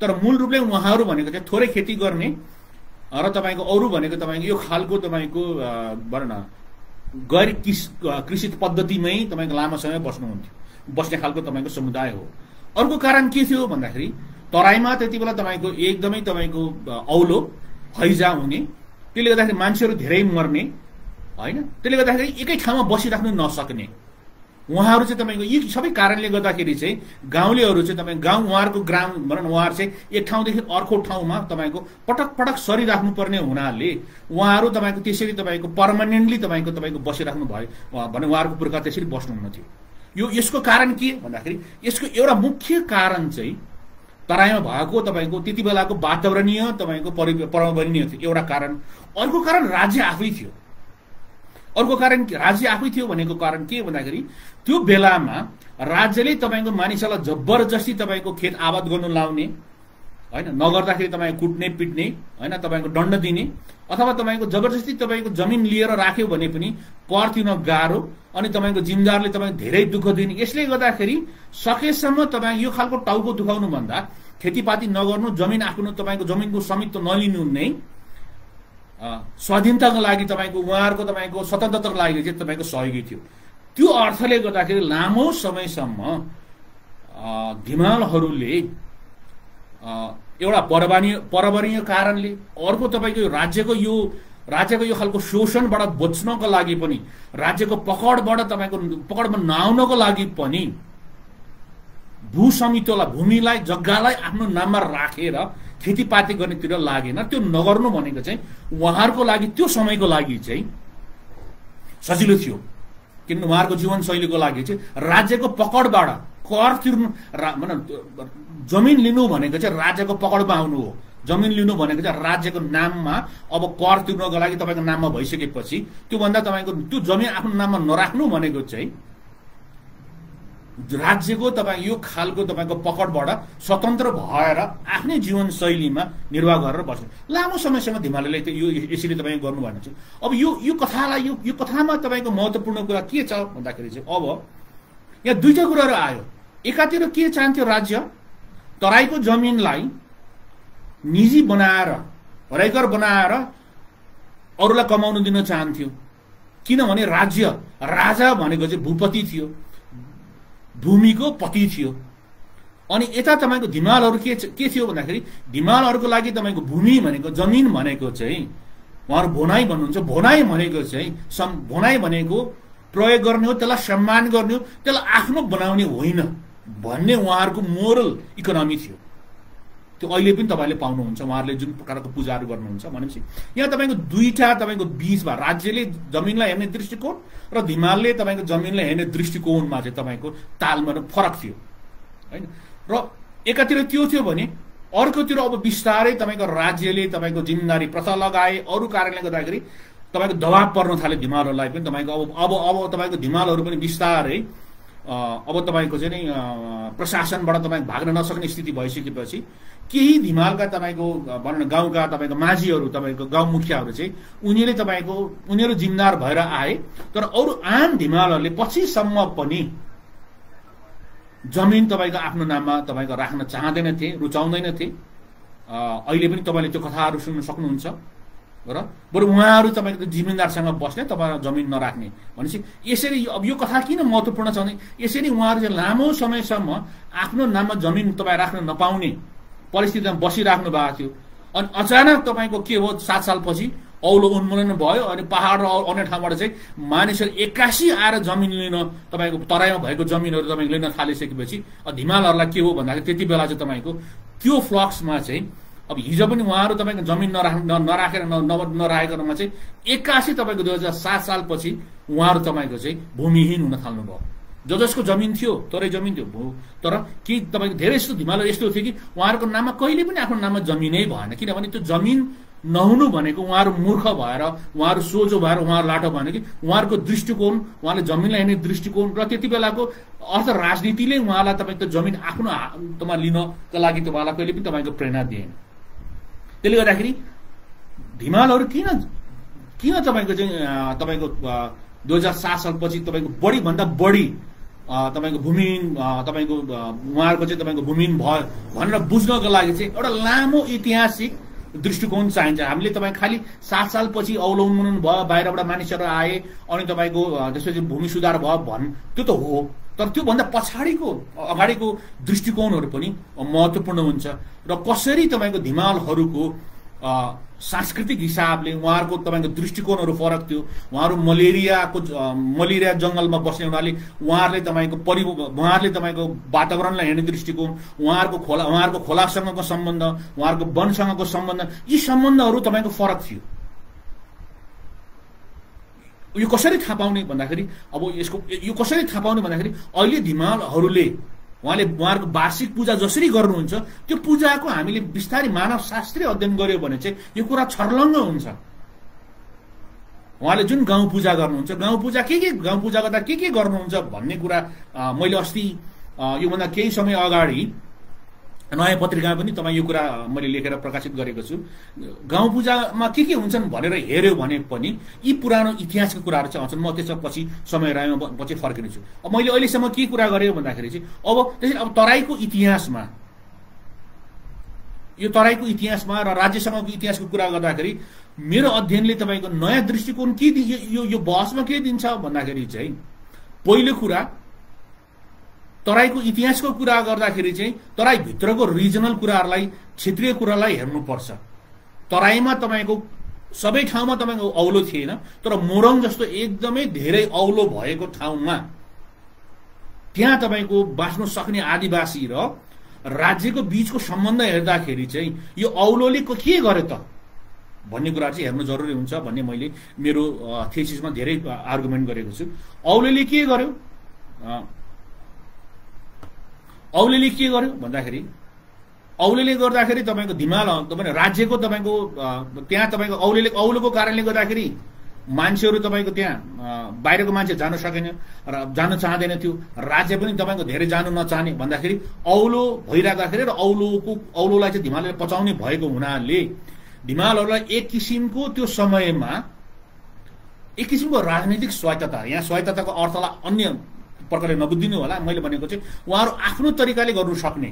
तर मूल रूपले उहाँहरू भनेको चाहिँ थोरै खेती गर्ने र तपाईको अरू भनेको तपाईको यो खालको तपाईको भन्न गैर कृषि पद्धतिमै तपाईको लामो समय बस्ने खालको तपाईको समुदाय हो अर्को कारण के थियो भन्दाखेरि तराईमा त्यति बेला तपाईको एकदमै तपाईको औलो हैजा हुने त्यसले गर्दाखेरि मान्छेहरू धेरै मर्ने हैन त्यसले गर्दाखेरि एकै ठाउँमा बसिराख्नु नसक्ने उहाँहरू चाहिँ तपाईको यी सबै कारणले गर्दाखेरि चाहिँ गाउँलेहरू चाहिँ तपाईको गाउँ उहाँहरूको ग्राम भनौँ न उहाँहरू चाहिँ एक ठाउँदेखि अर्को ठाउँमा तपाईको पटक पटक सरिराख्नु पर्ने हुनाले उहाँहरू तपाईको त्यसरी तपाईको पर्मानेन्टली तपाईको बसिराख्नु भयो भने उहाँहरूको पुर्खा त्यसरी बस्नुहुन्न थियो यो यसको कारण के भन्दाखेरि यसको एउटा मुख्य कारण चाहिँ तराईमा भएको तपाईको त्यति बेलाको वातावरणीय तपाईको पर्यावरणीय थियो एउटा कारण अर्को कारण राज्य आफै थियो अर्को कारण राज्य आफै थियो भनेको कारण के भन्दाखेरि त्यो बेलामा राज्यले तपाईको मानिसहरूलाई जबरजस्ती तपाईको खेत आबाद गर्नु लाउने हैन नगर्दाखेरि तपाईको कुट्ने पिट्ने हैन तपाईको दण्ड दिने अथवा तपाईको जबरजस्ती तपाईको जमिन लिएर राख्यो भने पनि कर तिर्न गाह्रो अनि तपाईको जिम्मेदारले तपाईको धेरै दुःख दिने यसले गर्दाखेरि सकेसम्म तपाई यो खालको टाउको दुखाउनु भन्दा खेतीपाती नगर्नु जमिन आफ्नो तपाईको जमिनको स्वामित्व नलिनु नै स्वाधीनताको लागि तपाईको उहाँहरूको तपाईको स्वतन्त्रताको लागि चाहिँ तपाईको सहयोगी थियो त्यो अर्थले गर्दाखेरि लामो समयसम्म धिमालहरूले एउटा पर्यावरणीय कारणले अर्को तपाईको राज्यको यो खालको शोषणबाट बच्नको लागि पनि राज्यको पकडबाट तपाईको पकडमा नआउनको लागि पनि भूस्वामित्वलाई भूमिलाई जग्गालाई आफ्नो नाममा राखेर खेतीपाती गर्नेतिर लागेन त्यो नगर्नु भनेको चाहिँ उहाँहरूको लागि त्यो समयको लागि चाहिँ सजिलो थियो किनभने उहाँहरूको जीवनशैलीको लागि चाहिँ राज्यको पकडबाट कर तिर्नु जमिन लिनु भनेको चाहिँ राज्यको पकडमा आउनु हो जमिन लिनु भनेको चाहिँ राज्यको नाममा अब कर तिर्नको लागि तपाईको नाममा भइसकेपछि त्योभन्दा तपाईको त्यो जमिन आफ्नो नाममा नराख्नु भनेको चाहिँ राज्यको तपाईँ यो खालको तपाईको पकडबाट स्वतन्त्र भएर आफ्नै जीवनशैलीमा निर्वाह गरेर बस्ने लामो समयसम्म धिमालले यो यसरी तपाईँ गर्नु भएको छ अब यो कथालाई यो कथामा तपाईको महत्त्वपूर्ण कुरा के छ भन्दाखेरि चाहिँ अब यहाँ दुईटा कुराहरू आयो एकातिर के चाहन्थ्यो राज्य तराईको जमिनलाई निजी बनाएर हराइकर बनाएर अरूलाई कमाउन दिन चाहन्थ्यो किनभने राज्य राजा भनेको चाहिँ भूपति थियो भूमिको पति थियो अनि यता तपाईको धिमालहरू के थियो भन्दाखेरि धिमालहरूको लागि तपाईको भूमि भनेको जमिन भनेको चाहिँ उहाँहरू भोनाई भन्नुहुन्छ भोनाई भनेको चाहिँ भोनाई भनेको प्रयोग गर्ने हो त्यसलाई सम्मान गर्ने हो त्यसलाई आफ्नो बनाउने होइन भन्ने उहाँहरूको मोरल इकोनोमी थियो त्यो अहिले पनि तपाईले पाउनुहुन्छ उहाँहरूले जुन प्रकारको पूजाहरू गर्नुहुन्छ भनेपछि यहाँ तपाईको दुईटा तपाईको बीचमा राज्यले जमिनलाई हेर्ने दृष्टिकोण र धिमालले तपाईको जमिनलाई हेर्ने दृष्टिकोणमा चाहिँ तपाईको तालमेल फरक थियो हैन र एकातिर त्यो थियो भने अर्कोतिर अब बिस्तारै तपाईको राज्यले तपाईको जिम्मेदारी प्रथा लगाए अरू कारणले गर्दाखेरि तपाईको दबाब पर्न थाले धिमालहरूलाई पनि तपाईको अब तपाईको धिमालहरू पनि बिस्तारै अब तपाईको चाहिँ प्रशासनबाट तपाईँ भाग्न नसक्ने स्थिति भइसकेपछि केही धिमालका तपाईको भनौँ न गाउँका तपाईको माझीहरू तपाईको गाउँ मुखियाहरू चाहिँ उनीहरू जिम्मेदार भएर आए तर अरू आम धिमालहरूले पछिसम्म पनि जमिन तपाईको आफ्नो नाममा तपाईको राख्न चाहँदैनथे रुचाउँदैनथे अहिले पनि तपाईले त्यो कथाहरू सुन्न सक्नुहुन्छ र बरु उहाँहरू तपाईको जिम्मेदारसँग बस्ने तपाईँ जमिन नराख्ने भनेपछि यसरी अब यो कथा किन महत्त्वपूर्ण छ भने यसरी उहाँहरू चाहिँ लामो समयसम्म आफ्नो नाममा जमिन तपाईँ राख्न नपाउने परिस्थितिमा बसिराख्नु भएको थियो अनि अचानक तपाईको के हो 7 सालपछि औलो उन्मूलन भयो अनि पहाड र अन्य ठाउँबाट चाहिँ मानिसहरू 81 आएर जमिन लिन तपाईको तराईमा भएको जमिनहरू तपाईले लिन थालिसकेपछि धिमालहरूलाई के हो भन्दाखेरि त्यति बेला चाहिँ तपाईको त्यो फ्लक्समा चाहिँ अब हिजो पनि उहाँहरू तपाईको जमिन नराखेर नराखेकोमा चाहिँ 81 तपाईको 2007 सालपछि उहाँहरू तपाईको चाहिँ भूमिहीन हुन थाल्नुभयो जसको जमिन थियो तरै जमिन थियो तर के तपाईँको धेरै यस्तो धिमाल यस्तो थियो कि उहाँहरूको नाममा कहिले पनि आफ्नो नाममा जमिनै भएन किनभने त्यो जमिन नहुनु भनेको उहाँहरू मूर्ख भएर उहाँहरू सोझो भएर उहाँहरू लाटो भने कि उहाँहरूको दृष्टिकोण उहाँले जमिनलाई हेर्ने दृष्टिकोण र त्यति बेलाको अर्थ राजनीतिले उहाँलाई तपाईँको जमिन आफ्नो हातमा लिनको लागि उहाँलाई कहिले पनि तपाईँको प्रेरणा दिएन। त्यसले गर्दाखेरि धिमालहरू किन तपाईँको चाहिँ तपाईँको 2007 सालपछि तपाईँको बढीभन्दा बढी तपाईँको भूमिहीन तपाईँको उहाँहरूको चाहिँ तपाईँको भूमिहीन भयो भनेर बुझ्नको लागि चाहिँ एउटा लामो ऐतिहासिक दृष्टिकोण चाहिन्छ। हामीले तपाईँ खालि 7 सालपछि अवलम्बन भयो बाहिरबाट मानिसहरू आए अनि तपाईँको त्यसपछि भूमि सुधार भयो त्यो त हो तर त्योभन्दा अगाडिको दृष्टिकोणहरू पनि महत्त्वपूर्ण हुन्छ र कसरी तपाईँको धिमालहरूको सांस्कृतिक हिसाबले उहाँहरूको तपाईँको दृष्टिकोणहरू फरक थियो। उहाँहरू मलेरिया जङ्गलमा बस्ने हुनाले उहाँहरूले तपाईँको वातावरणलाई हेर्ने दृष्टिकोण उहाँहरूको खोलासँगको सम्बन्ध उहाँहरूको वनसँगको सम्बन्ध यी सम्बन्धहरू तपाईँको फरक थियो। यो कसरी थाहा पाउने भन्दाखेरि यो कसरी थाहा पाउने भन्दाखेरि अहिले धिमालहरूले उहाँहरूको वार्षिक पूजा जसरी गर्नुहुन्छ त्यो पूजाको हामीले बिस्तारै मानव शास्त्रीय अध्ययन गर्यो भने चाहिँ यो कुरा छर्लङ्ग हुन्छ। उहाँले जुन गाउँ पूजा गर्नुहुन्छ गाउँ पूजा गर्दा के गर्नुहुन्छ भन्ने कुरा मैले अस्ति योभन्दा केही समय अगाडि नयाँ पत्रिकामा पनि तपाईँ यो कुरा मैले लेखेर प्रकाशित गरेको छु। गाउँ पूजामा के हुन्छन् भनेर हेर्यो भने पनि यी पुरानो इतिहासका कुराहरू चाहिँ आउँछन्। म त्यसमा पछि समय रहेमा पछि फर्किनेछु। अब मैले अहिलेसम्म के कुरा गरेँ भन्दाखेरि चाहिँ अब तराईको इतिहासमा र राज्यसँगको इतिहासको कुरा गर्दाखेरि मेरो अध्ययनले तपाईँको नयाँ दृष्टिकोण के यो बहसमा के दिन्छ भन्दाखेरि चाहिँ पहिलो कुरा तराईको इतिहासको कुरा गर्दाखेरि चाहिँ तराईभित्रको रिजनल कुराहरूलाई क्षेत्रीय कुरालाई हेर्नुपर्छ। तराईमा तपाईँको सबै ठाउँमा तपाईँको औलो थिएन तर मोरङ जस्तो एकदमै धेरै औलो भएको ठाउँमा त्यहाँ तपाईँको बाँच्न सक्ने आदिवासी र राज्यको बीचको सम्बन्ध हेर्दाखेरि चाहिँ यो औलोले के गर्यो त भन्ने कुरा चाहिँ हेर्नु जरुरी हुन्छ भन्ने मैले मेरो थेसिसमा धेरै आर्गुमेन्ट गरेको छु। औलोले के गर्यो भन्दाखेरि औलेले गर्दाखेरि तपाईँको धिमाल राज्यको तपाईँको त्यहाँ तपाईँको औलोको कारणले गर्दाखेरि मान्छेहरू तपाईँको त्यहाँ बाहिरको मान्छे जान सकेन र जान चाहँदैन थियो। राज्य पनि तपाईँको धेरै जानु नचाहने भन्दाखेरि औलो भइराख्दाखेरि र औलोलाई चाहिँ धिमालले पचाउने भएको हुनाले धिमालहरूलाई एक किसिमको त्यो समयमा एक किसिमको राजनीतिक स्वायत्तता, यहाँ स्वायत्तताको अर्थलाई अन्य प्रकारले नबुझिदिनु होला, मैले भनेको चाहिँ उहाँहरू आफ्नो तरिकाले गर्नु सक्ने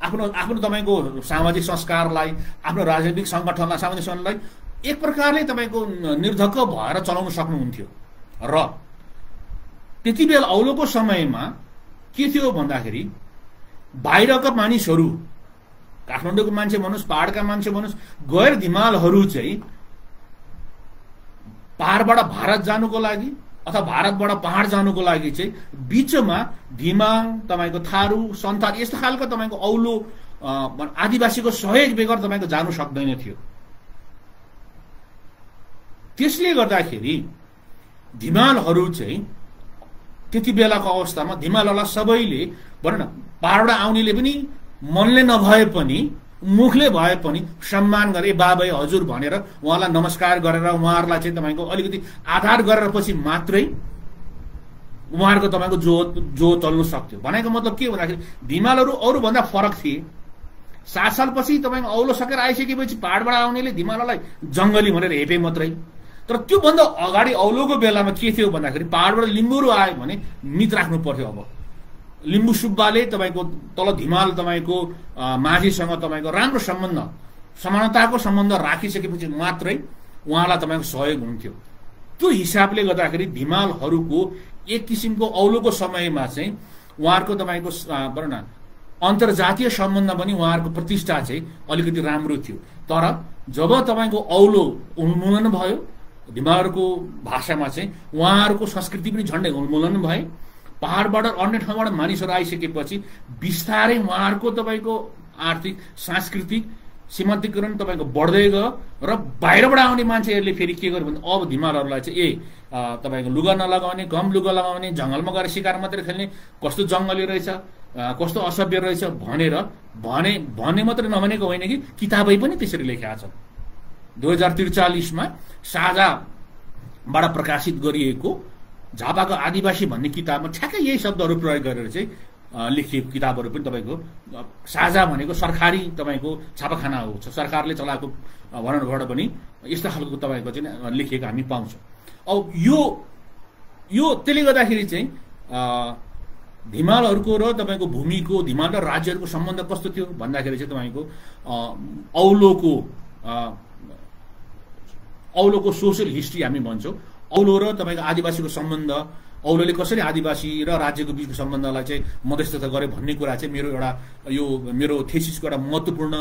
आफ्नो तपाईँको सामाजिक संस्कारलाई आफ्नो राजनीतिक सङ्गठनलाई सामाजिक सङ्गठनलाई एक प्रकारले तपाईँको निर्धक्क भएर चलाउन सक्नुहुन्थ्यो। र त्यति बेला औलोको समयमा के थियो भन्दाखेरि बाहिरका मानिसहरू काठमाडौँको मान्छे भन्नुहोस् पहाडका मान्छे भन्नुहोस् गैर धिमालहरू चाहिँ पहाडबाट भारत जानुको लागि अथवा भारतबाट पहाड जानुको लागि चाहिँ बीचमा धिमाङ तपाईँको थारू सन्थाल यस्तो खालको तपाईँको औलो आदिवासीको सहयोग बेगर तपाईँको जानु सक्दैन थियो। त्यसले गर्दाखेरि धिमालहरू चाहिँ त्यति बेलाको अवस्थामा धिमालहरूलाई सबैले भनौँ न पहाडबाट आउनेले पनि मनले नभए पनि मुखले भए पनि सम्मान गरे बाबा हजुर भनेर उहाँलाई नमस्कार गरेर उहाँहरूलाई चाहिँ तपाईँको अलिकति आधार गरेर पछि मात्रै उहाँहरूको तपाईँको जो चल्नु सक्थ्यो। भनेको मतलब के भन्दाखेरि धिमालहरू अरूभन्दा फरक थिए। 7 सालपछि तपाईँको औलो सकेर आइसकेपछि पहाडबाट आउनेले धिमाललाई जङ्गली भनेर हेपे मात्रै। तर त्योभन्दा अगाडि औलोको बेलामा के थियो भन्दाखेरि पहाडबाट लिम्बुहरू आयो भने मित राख्नु पर्थ्यो। अब लिम्बू सुब्बाले तपाईँको तल धिमाल तपाईँको माझीसँग तपाईँको राम्रो सम्बन्ध समानताको सम्बन्ध राखिसकेपछि मात्रै उहाँलाई तपाईँको सहयोग हुन्थ्यो। त्यो हिसाबले गर्दाखेरि धिमालहरूको एक किसिमको औलोको समयमा चाहिँ उहाँहरूको तपाईँको भनौँ न अन्तर्जातीय सम्बन्ध पनि उहाँहरूको प्रतिष्ठा चाहिँ अलिकति राम्रो थियो। तर जब तपाईँको औलो उन्मूलन भयो धिमालहरूको भाषामा चाहिँ उहाँहरूको संस्कृति पनि झन्डै उन्मूलन भए। पहाडबाट अन्य ठाउँबाट मानिसहरू आइसकेपछि बिस्तारै उहाँहरूको तपाईँको आर्थिक सांस्कृतिक सीमान्तकरण तपाईँको बढ्दै गयो र बाहिरबाट आउने मान्छेहरूले फेरि के गर्यो भने अब धिमालहरूलाई चाहिँ तपाईँको लुगा नलगाउने, कम लुगा लगाउने, जङ्गलमा गएर शिकार मात्रै खेल्ने, कस्तो जङ्गली रहेछ, कस्तो असभ्य रहेछ भने मात्रै नभनेको होइन कि किताबै पनि त्यसरी लेखेका छन्। 2043मा साझाबाट प्रकाशित गरिएको झापाको आदिवासी भन्ने किताबमा ठ्याक्कै यही शब्दहरू प्रयोग गरेर चाहिँ लेखिएको किताबहरू पनि तपाईँको साझा भनेको सरकारी तपाईँको छापाखाना हो, सरकारले चलाएको भनौँबाट पनि यस्तो खालको तपाईँको चाहिँ लेखिएको हामी पाउँछौँ। अब यो त्यसले गर्दाखेरि चाहिँ धिमालहरूको र तपाईँको भूमिको, धिमाल र राज्यहरूको सम्बन्ध कस्तो थियो भन्दाखेरि चाहिँ तपाईँको औलोको सोसियल हिस्ट्री हामी भन्छौँ। औलो र तपाईँको आदिवासीको सम्बन्ध, औलोले कसरी आदिवासी र राज्यको बिचको सम्बन्धलाई चाहिँ मध्यस्थता गरे भन्ने कुरा चाहिँ मेरो थेसिसको एउटा महत्त्वपूर्ण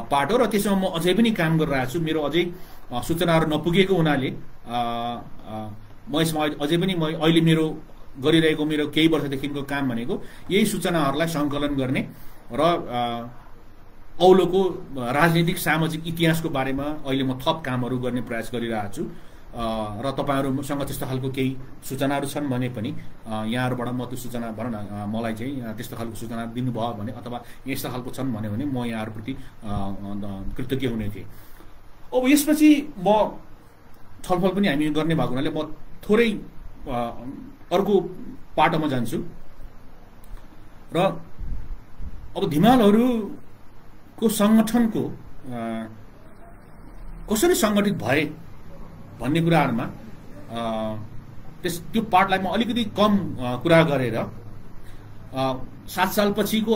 पार्ट हो र त्यसमा म अझै पनि काम गरिरहेको छु। मेरो अझै सूचनाहरू नपुगेको हुनाले म यसमा अझै पनि अहिले मेरो गरिरहेको मेरो केही वर्षदेखिको काम भनेको यही सूचनाहरूलाई सङ्कलन गर्ने र औलोको राजनीतिक सामाजिक इतिहासको बारेमा अहिले म थप कामहरू गर्ने प्रयास गरिरहेको छु। र तपाईँहरूसँग त्यस्तो खालको केही सूचनाहरू छन् भने पनि यहाँहरूबाट म त्यो सूचना भनौँ न मलाई चाहिँ त्यस्तो खालको सूचना दिनुभयो भने अथवा यस्तो खालको छन् भन्यो भने म यहाँहरूप्रति कृतज्ञ हुने थिएँ। अब यसपछि म छलफल पनि हामी गर्ने भएको हुनाले म थोरै अर्को पाटोमा जान्छु र अब धिमालहरूको सङ्गठनको कसरी सङ्गठित भए भन्ने कुराहरूमा त्यो पार्टलाई म अलिकति कम कुरा गरेर 7 साल पछिको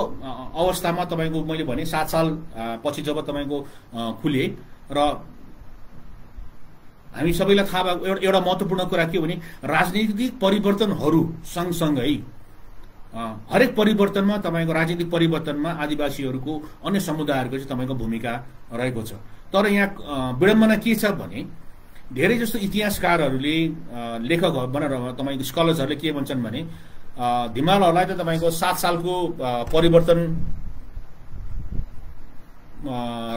अवस्थामा तपाईँको मैले भने 7 साल पछि जब तपाईँको खुले र हामी सबैलाई थाहा भएको एउटा महत्त्वपूर्ण कुरा के हो भने राजनीतिक परिवर्तनहरू सँगसँगै हरेक परिवर्तनमा तपाईँको राजनीतिक परिवर्तनमा आदिवासीहरूको अन्य समुदायहरूको चाहिँ तपाईँको भूमिका रहेको छ। तर यहाँ विडम्बना के छ भने धेरै जस्तो इतिहासकारहरूले लेखकहरू भनेर तपाईँको स्कलर्सहरूले के भन्छन् भने धिमालहरूलाई त तपाईँको 7 सालको परिवर्तन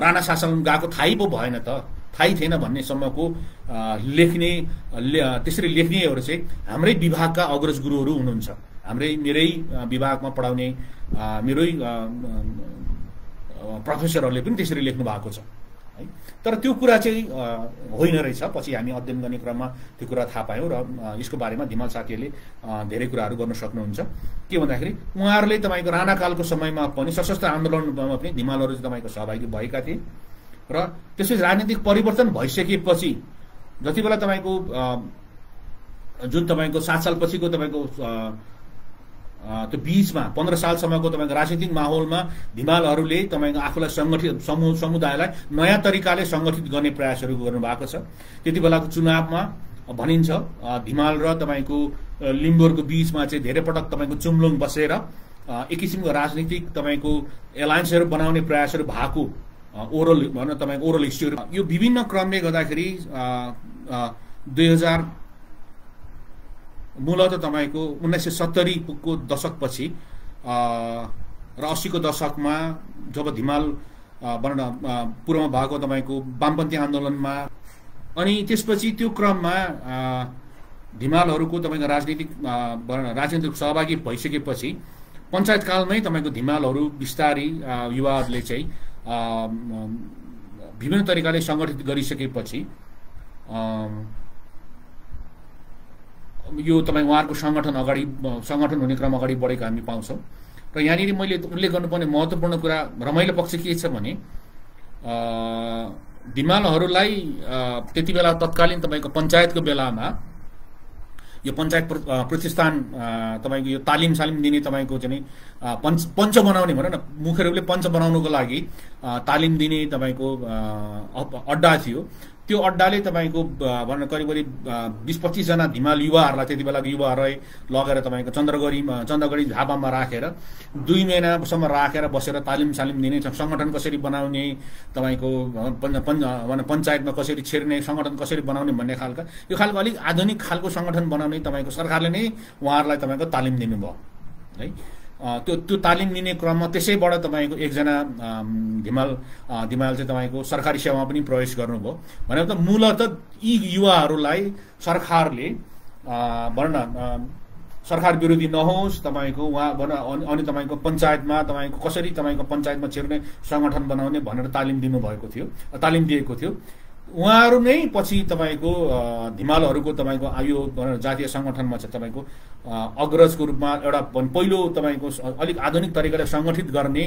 राणा शासन गएको थाहै पो भएन त, थाहै थिएन भन्नेसम्मको त्यसरी लेख्नेहरू चाहिँ हाम्रै विभागका अग्रज गुरुहरू हुनुहुन्छ। मेरै विभागमा पढाउने मेरै प्रोफेसरहरूले पनि त्यसरी लेख्नु भएको छ है। तर त्यो कुरा चाहिँ होइन रहेछ। पछि हामी अध्ययन गर्ने क्रममा त्यो कुरा थाहा पायौँ र यसको बारेमा धिमाल साथीहरूले धेरै कुराहरू गर्न सक्नुहुन्छ। के भन्दाखेरि उहाँहरूले तपाईँको राणाकालको समयमा पनि सशस्त्र आन्दोलनमा पनि धिमालहरू चाहिँ तपाईँको सहभागी भएका थिए र त्यसपछि राजनीतिक परिवर्तन भइसकेपछि जति बेला तपाईँको जुन तपाईँको 7 साल पछिको तपाईँको त्यो बीचमा 15 सालसम्मको तपाईँको राजनीतिक माहौलमा धिमालहरूले तपाईँको आफूलाई सङ्गठित समुदायलाई नयाँ तरिकाले सङ्गठित गर्ने प्रयासहरू गर्नुभएको छ। त्यति बेलाको चुनावमा भनिन्छ धिमाल र तपाईँको लिम्बोरको बीचमा चाहिँ धेरै पटक तपाईँको चुम्लोङ बसेर एक किसिमको राजनीतिक तपाईँको एलायन्सहरू बनाउने प्रयासहरू भएको ओरल भनौँ तपाईँको ओरल हिस्ट्रीहरू यो विभिन्न क्रमले गर्दाखेरि 2000 मूलतः तपाईँको 1970 को दशकपछि र 80 को दशकमा जब धिमाल भनौँ न पूर्वमा भएको तपाईँको वामपन्थी आन्दोलनमा अनि त्यसपछि त्यो क्रममा धिमालहरूको तपाईँको राजनीतिक सहभागी भइसकेपछि पञ्चायतकालमै तपाईँको धिमालहरू बिस्तारै युवाहरूले चाहिँ विभिन्न तरिकाले सङ्गठित गरिसकेपछि यो तपाईँ उहाँहरूको सङ्गठन हुने क्रम अगाडि बढेको हामी पाउँछौँ। र यहाँनिर मैले उल्लेख गर्नुपर्ने महत्त्वपूर्ण कुरा रमाइलो पक्ष के छ भने धिमालहरूलाई त्यति बेला तत्कालीन तपाईँको पञ्चायतको बेलामा यो पञ्चायत प्रतिष्ठान तपाईँको यो तालिम दिने तपाईँको चाहिँ पञ्च बनाउने भनौँ न मुख्य रूपले पञ्च बनाउनुको लागि तालिम दिने तपाईँको अड्डा थियो। त्यो अड्डाले तपाईँको भन्न करिब 20-25 जना धिमाल युवाहरूलाई त्यति बेलाको युवाहरूलाई लगेर तपाईँको चन्द्रगढी झापामा राखेर 2 महिनासम्म राखेर बसेर तालिम दिने सङ्गठन कसरी बनाउने तपाईँको पञ्चायतमा कसरी छिर्ने सङ्गठन कसरी बनाउने भन्ने खालका यो खालको अलिक आधुनिक खालको सङ्गठन बनाउने तपाईँको सरकारले नै उहाँहरूलाई तपाईँको तालिम दिनुभयो है। त्यो तालिम लिने क्रममा त्यसैबाट तपाईँको एकजना धिमाल चाहिँ तपाईँको सरकारी सेवामा पनि प्रवेश गर्नुभयो भनेर त मूलतः यी युवाहरूलाई सरकारले भन्न सरकार विरोधी नहोस् तपाईँको उहाँ अनि तपाईँको पञ्चायतमा तपाईँको कसरी तपाईँको पञ्चायतमा छिर्ने संगठन बनाउने भनेर तालिम दिएको थियो उहाँहरू नै पछि तपाईँको धिमालहरूको तपाईँको यो जातीय संगठनमा चाहिँ तपाईँको अग्रजको रूपमा एउटा पहिलो तपाईँको अलिक आधुनिक तरिकाले सङ्गठित गर्ने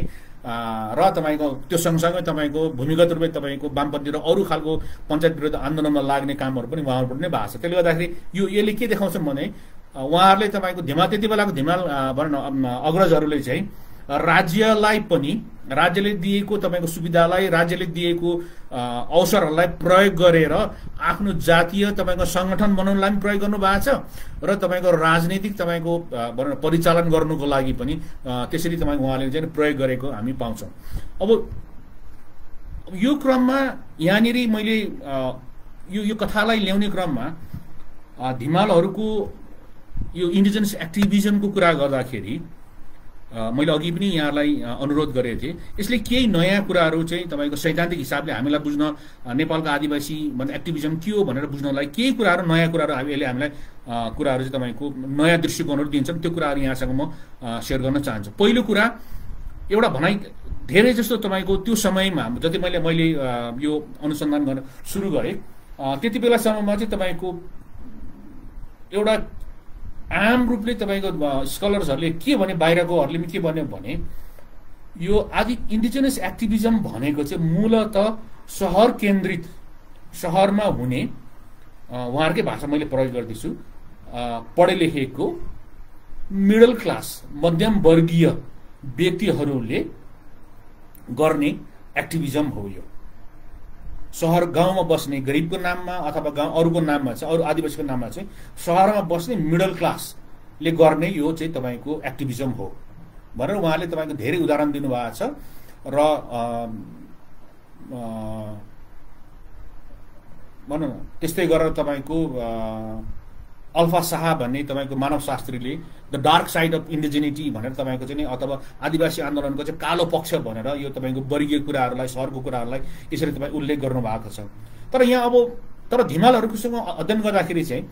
र तपाईँको त्यो सँगसँगै तपाईँको भूमिगत रूपमा तपाईँको वामपन्थी र अरू खालको पञ्चायत विरुद्ध आन्दोलनमा लाग्ने कामहरू पनि उहाँहरूबाट नै भएको छ। त्यसले गर्दाखेरि यसले के देखाउँछ भने उहाँहरूले तपाईँको त्यति बेलाको धिमाल अग्रजहरूले चाहिँ राज्यले दिएको तपाईँको सुविधालाई राज्यले दिएको अवसरहरूलाई प्रयोग गरेर आफ्नो जातीय तपाईँको संगठन बनाउनलाई पनि प्रयोग गर्नु भएको छ र तपाईँको राजनीतिक तपाईँको परिचालन गर्नुको लागि पनि त्यसरी तपाईँ उहाँले चाहिँ प्रयोग गरेको हामी पाउँछौँ। अब यो क्रममा यहाँनिर मैले यो कथालाई ल्याउने क्रममा धिमालहरूको यो इन्डिजिनस एक्टिभिजमको कुरा गर्दाखेरि मैले अघि पनि यहाँलाई अनुरोध गरेको थिएँ यसले केही नयाँ कुराहरू चाहिँ तपाईँको सैद्धान्तिक हिसाबले हामीलाई बुझ्न नेपालको आदिवासी एक्टिभिजम के हो भनेर बुझ्नलाई केही कुराहरू नयाँ कुराहरू यसले हामीलाई कुराहरू चाहिँ तपाईँको नयाँ दृष्टिकोणहरू दिन्छन्। त्यो कुराहरू यहाँसँग म सेयर गर्न चाहन्छु। पहिलो कुरा एउटा भनाइ धेरै जस्तो तपाईँको त्यो समयमा जति मैले यो अनुसन्धान गर्न सुरु गरेँ त्यति बेलासम्ममा चाहिँ तपाईँको एउटा आम रूपले तपाईँको स्कलर्सहरूले के भने बाहिरकोहरूले पनि के भन्यो भने यो आदि इन्डिजिनस एक्टिभिजम भनेको चाहिँ मूलतः सहर केन्द्रित सहरमा हुने उहाँहरूकै भाषा मैले प्रयोग गर्दैछु पढे लेखेको मिडल क्लास मध्यम वर्गीय व्यक्तिहरूले गर्ने एक्टिभिजम हो। यो सहर गाउँमा बस्ने गरिबको नाममा अथवा गाउँ अरूको नाममा चाहिँ अरू आदिवासीको नाममा चाहिँ सहरमा बस्ने मिडल क्लासले गर्ने यो चाहिँ तपाईँको एक्टिभिजम हो भनेर उहाँले तपाईँको धेरै उदाहरण दिनुभएको छ। र भनौँ न त्यस्तै गरेर तपाईँको अल्फा शाह भन्ने तपाईँको मानवशास्त्रीले द डार्क साइड अफ इन्डिजिनिटी भनेर तपाईँको चाहिँ अथवा आदिवासी आन्दोलनको चाहिँ कालो पक्ष भनेर यो तपाईँको वर्गीय कुराहरूलाई सहरको कुराहरूलाई यसरी तपाईँ उल्लेख गर्नुभएको छ। तर यहाँ तर धिमालहरूसँग अध्ययन गर्दाखेरि चाहिँ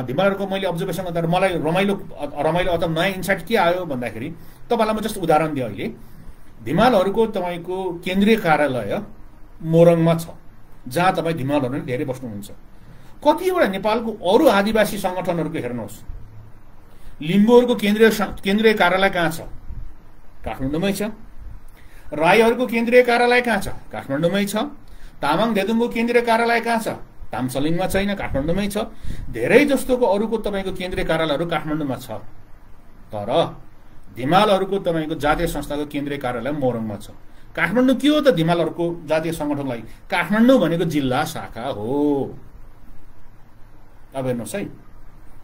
धिमालहरूको मैले अब्जर्भेसन गर्दा मलाई रमाइलो अथवा नयाँ इन्साइट के आयो भन्दाखेरि तपाईँलाई म जस्ट उदाहरण दिएँ। अहिले धिमालहरूको तपाईँको केन्द्रीय कार्यालय मोरङमा छ जहाँ तपाईँ धिमालहरू नै धेरै बस्नुहुन्छ। कतिवटा नेपालको अरू आदिवासी संगठनहरूको हेर्नुहोस् लिम्बूहरूको केन्द्रीय कार्यालय कहाँ छ? काठमाडौँमै छ। राईहरूको केन्द्रीय कार्यालय कहाँ छ? काठमाडौँमै छ। तामाङ धेदुङको केन्द्रीय कार्यालय कहाँ छ? तामसलिङमा छैन, काठमाडौँमै छ। धेरै जस्तोको अरूको तपाईँको केन्द्रीय कार्यालयहरू काठमाडौँमा छ। तर धिमालहरूको तपाईँको जातीय संस्थाको केन्द्रीय कार्यालय मोरङमा छ। काठमाडौँ के हो त धिमालहरूको जातीय संगठनलाई? काठमाडौँ भनेको जिल्ला शाखा हो। अब हेर्नुहोस् है,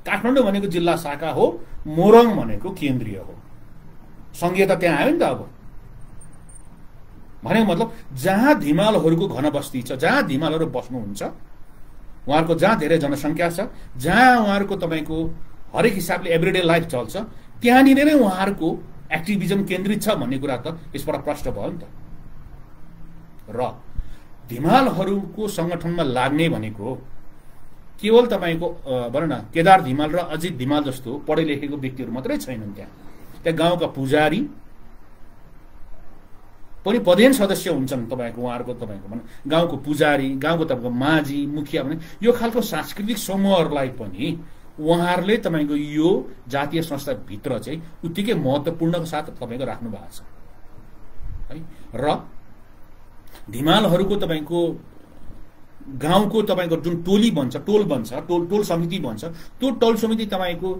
काठमाडौँ भनेको जिल्ला शाखा हो, मोरङ भनेको केन्द्रीय हो। संघीयता त्यहाँ आयो नि त। अब भनेको मतलब जहाँ धिमालहरूको घनबस्ती छ, जहाँ धिमालहरू बस्नुहुन्छ, उहाँहरूको जहाँ धेरै जनसङ्ख्या छ, जहाँ उहाँहरूको तपाईँको हरेक हिसाबले एभ्रिडे लाइफ चल्छ, त्यहाँनिर नै उहाँहरूको एक्टिभिजम केन्द्रित छ भन्ने कुरा त यसबाट प्रष्ट भयो नि त। र धिमालहरूको सङ्गठनमा लाग्ने भनेको केवल तपाईँको भनौँ न केदार धिमाल र अजित धिमाल जस्तो पढे लेखेको व्यक्तिहरू मात्रै छैनन्। त्यहाँ गाउँका पुजारी पनि पदेन सदस्य हुन्छन् तपाईँको उहाँहरूको तपाईँको भनौँ गाउँको पुजारी, गाउँको तपाईँको माझी, मुखिया भने यो खालको सांस्कृतिक समूहहरूलाई पनि उहाँहरूले तपाईँको यो जातीय संस्थाभित्र चाहिँ उत्तिकै महत्त्वपूर्णको साथ तपाईँको राख्नु भएको छ है। र धिमालहरूको तपाईँको गाउँको तपाईँको जुन टोली बन्छ, टोल समिति बन्छ, त्यो टोल समिति तपाईँको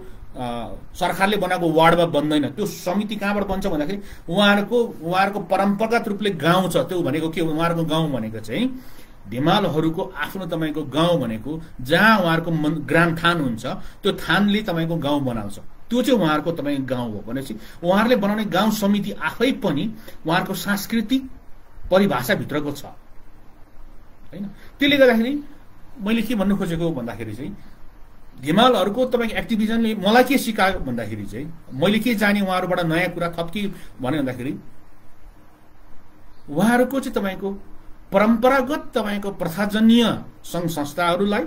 सरकारले बनाएको वार्डमा बन्दैन। त्यो समिति कहाँबाट बन्छ भन्दाखेरि उहाँहरूको परम्परागत रूपले गाउँ छ, त्यो भनेको के हो? उहाँहरूको गाउँ भनेको चाहिँ धिमालहरूको आफ्नो तपाईँको गाउँ भनेको जहाँ उहाँहरूको ग्राम थान हुन्छ, त्यो थानले तपाईँको गाउँ बनाउँछ, त्यो चाहिँ उहाँहरूको तपाईँको गाउँ हो। भनेपछि उहाँहरूले बनाउने गाउँ समिति आफै पनि उहाँहरूको सांस्कृतिक परिभाषाभित्रको छ हैन। त्यसले गर्दाखेरि मैले के भन्नु खोजेको भन्दाखेरि चाहिँ हिमालहरूको तपाईँको एक्टिभिजनले मलाई के सिकायो भन्दाखेरि चाहिँ मैले के जाने उहाँहरूबाट नयाँ कुरा थप के भने भन्दाखेरि उहाँहरूको चाहिँ तपाईँको परम्परागत तपाईँको प्रथाजन्य सङ्घ संस्थाहरूलाई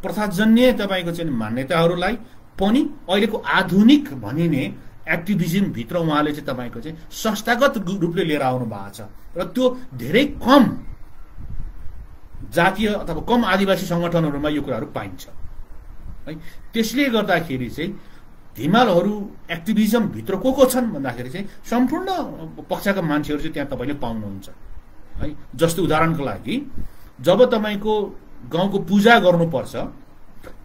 प्रथाजन्य तपाईँको चाहिँ मान्यताहरूलाई पनि अहिलेको आधुनिक भनिने एक्टिभिजमभित्र उहाँले चाहिँ तपाईँको चाहिँ संस्थागत रूपले लिएर आउनु भएको छ र त्यो धेरै कम जातीय अथवा कम आदिवासी सङ्गठनहरूमा यो कुराहरू पाइन्छ है। त्यसले गर्दाखेरि चाहिँ हिमालहरू एक्टिभिजमभित्र को छन् भन्दाखेरि चाहिँ सम्पूर्ण पक्षका मान्छेहरू चाहिँ त्यहाँ तपाईँले पाउनुहुन्छ है। जस्तो उदाहरणको लागि जब तपाईँको गाउँको पूजा गर्नुपर्छ,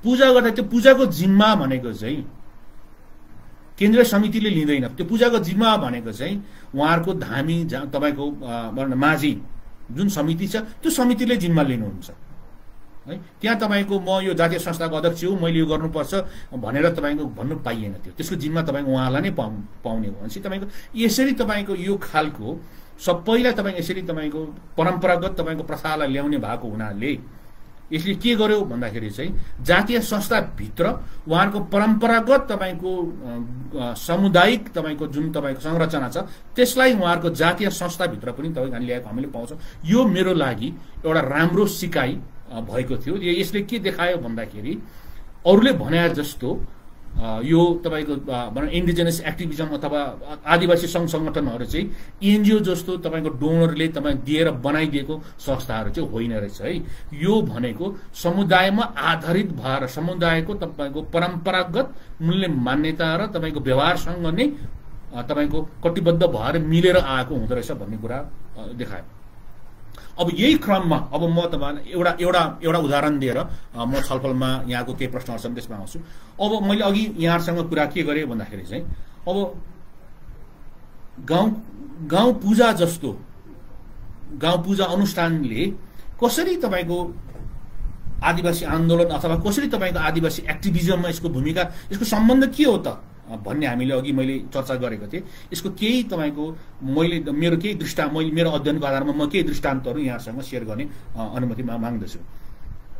पूजा गर्दा त्यो पूजाको जिम्मा भनेको चाहिँ केन्द्रीय समितिले लिँदैन। त्यो पूजाको जिम्मा भनेको चाहिँ उहाँहरूको धामी तपाईँको माझी जुन समिति छ त्यो समितिले जिम्मा लिनुहुन्छ है। त्यहाँ तपाईँको म यो जातीय संस्थाको अध्यक्ष हुँ, मैले यो गर्नुपर्छ भनेर तपाईँको भन्नु पाइएन। त्यो त्यसको जिम्मा तपाईँको उहाँलाई नै पाउने हो भनेपछि तपाईँको यसरी तपाईँको यो खालको सबैलाई तपाईँ यसरी तपाईँको परम्परागत तपाईँको प्रथालाई ल्याउने भएको हुनाले यसले के गर्यो भन्दाखेरि चाहिँ जातीय संस्थाभित्र उहाँहरूको परम्परागत तपाईँको सामुदायिक तपाईँको जुन तपाईँको संरचना छ त्यसलाई उहाँहरूको जातीय संस्थाभित्र पनि तपाईँ ल्याएको हामीले पाउँछौँ। यो मेरो लागि एउटा राम्रो सिकाइ भएको थियो। यसले के देखायो भन्दाखेरि अरूले भने जस्तो यो तपाईँको इन्डिजिनस एक्टिभिजम अथवा आदिवासी सङ्घ सङ्गठनहरू चाहिँ एनजिओ जस्तो तपाईँको डोनरले तपाईँ दिएर बनाइदिएको संस्थाहरू चाहिँ होइन रहेछ है। यो भनेको समुदायमा आधारित भएर समुदायको तपाईँको परम्परागत मूल्य मान्यता र तपाईँको व्यवहारसँग नै तपाईँको कटिबद्ध भएर मिलेर आएको हुँदो रहेछ भन्ने कुरा देखायो। अब यही क्रममा अब म तपाईँलाई एउटा उदाहरण दिएर म छलफलमा यहाँको केही प्रश्नहरू छन् त्यसमा आउँछु। अब मैले अघि यहाँसँग कुरा के गरेँ भन्दाखेरि चाहिँ अब गाउँ पूजा जस्तो गाउँ पूजा अनुष्ठानले कसरी तपाईँको आदिवासी आन्दोलन अथवा कसरी तपाईँको आदिवासी एक्टिभिजममा यसको भूमिका यसको सम्बन्ध के हो त भन्ने हामीले अघि मैले चर्चा गरेको थिएँ। यसको केही तपाईँको मेरो केही मेरो अध्ययनको आधारमा म केही दृष्टान्तहरू यहाँसँग सेयर गर्ने अनुमति माग्दछु।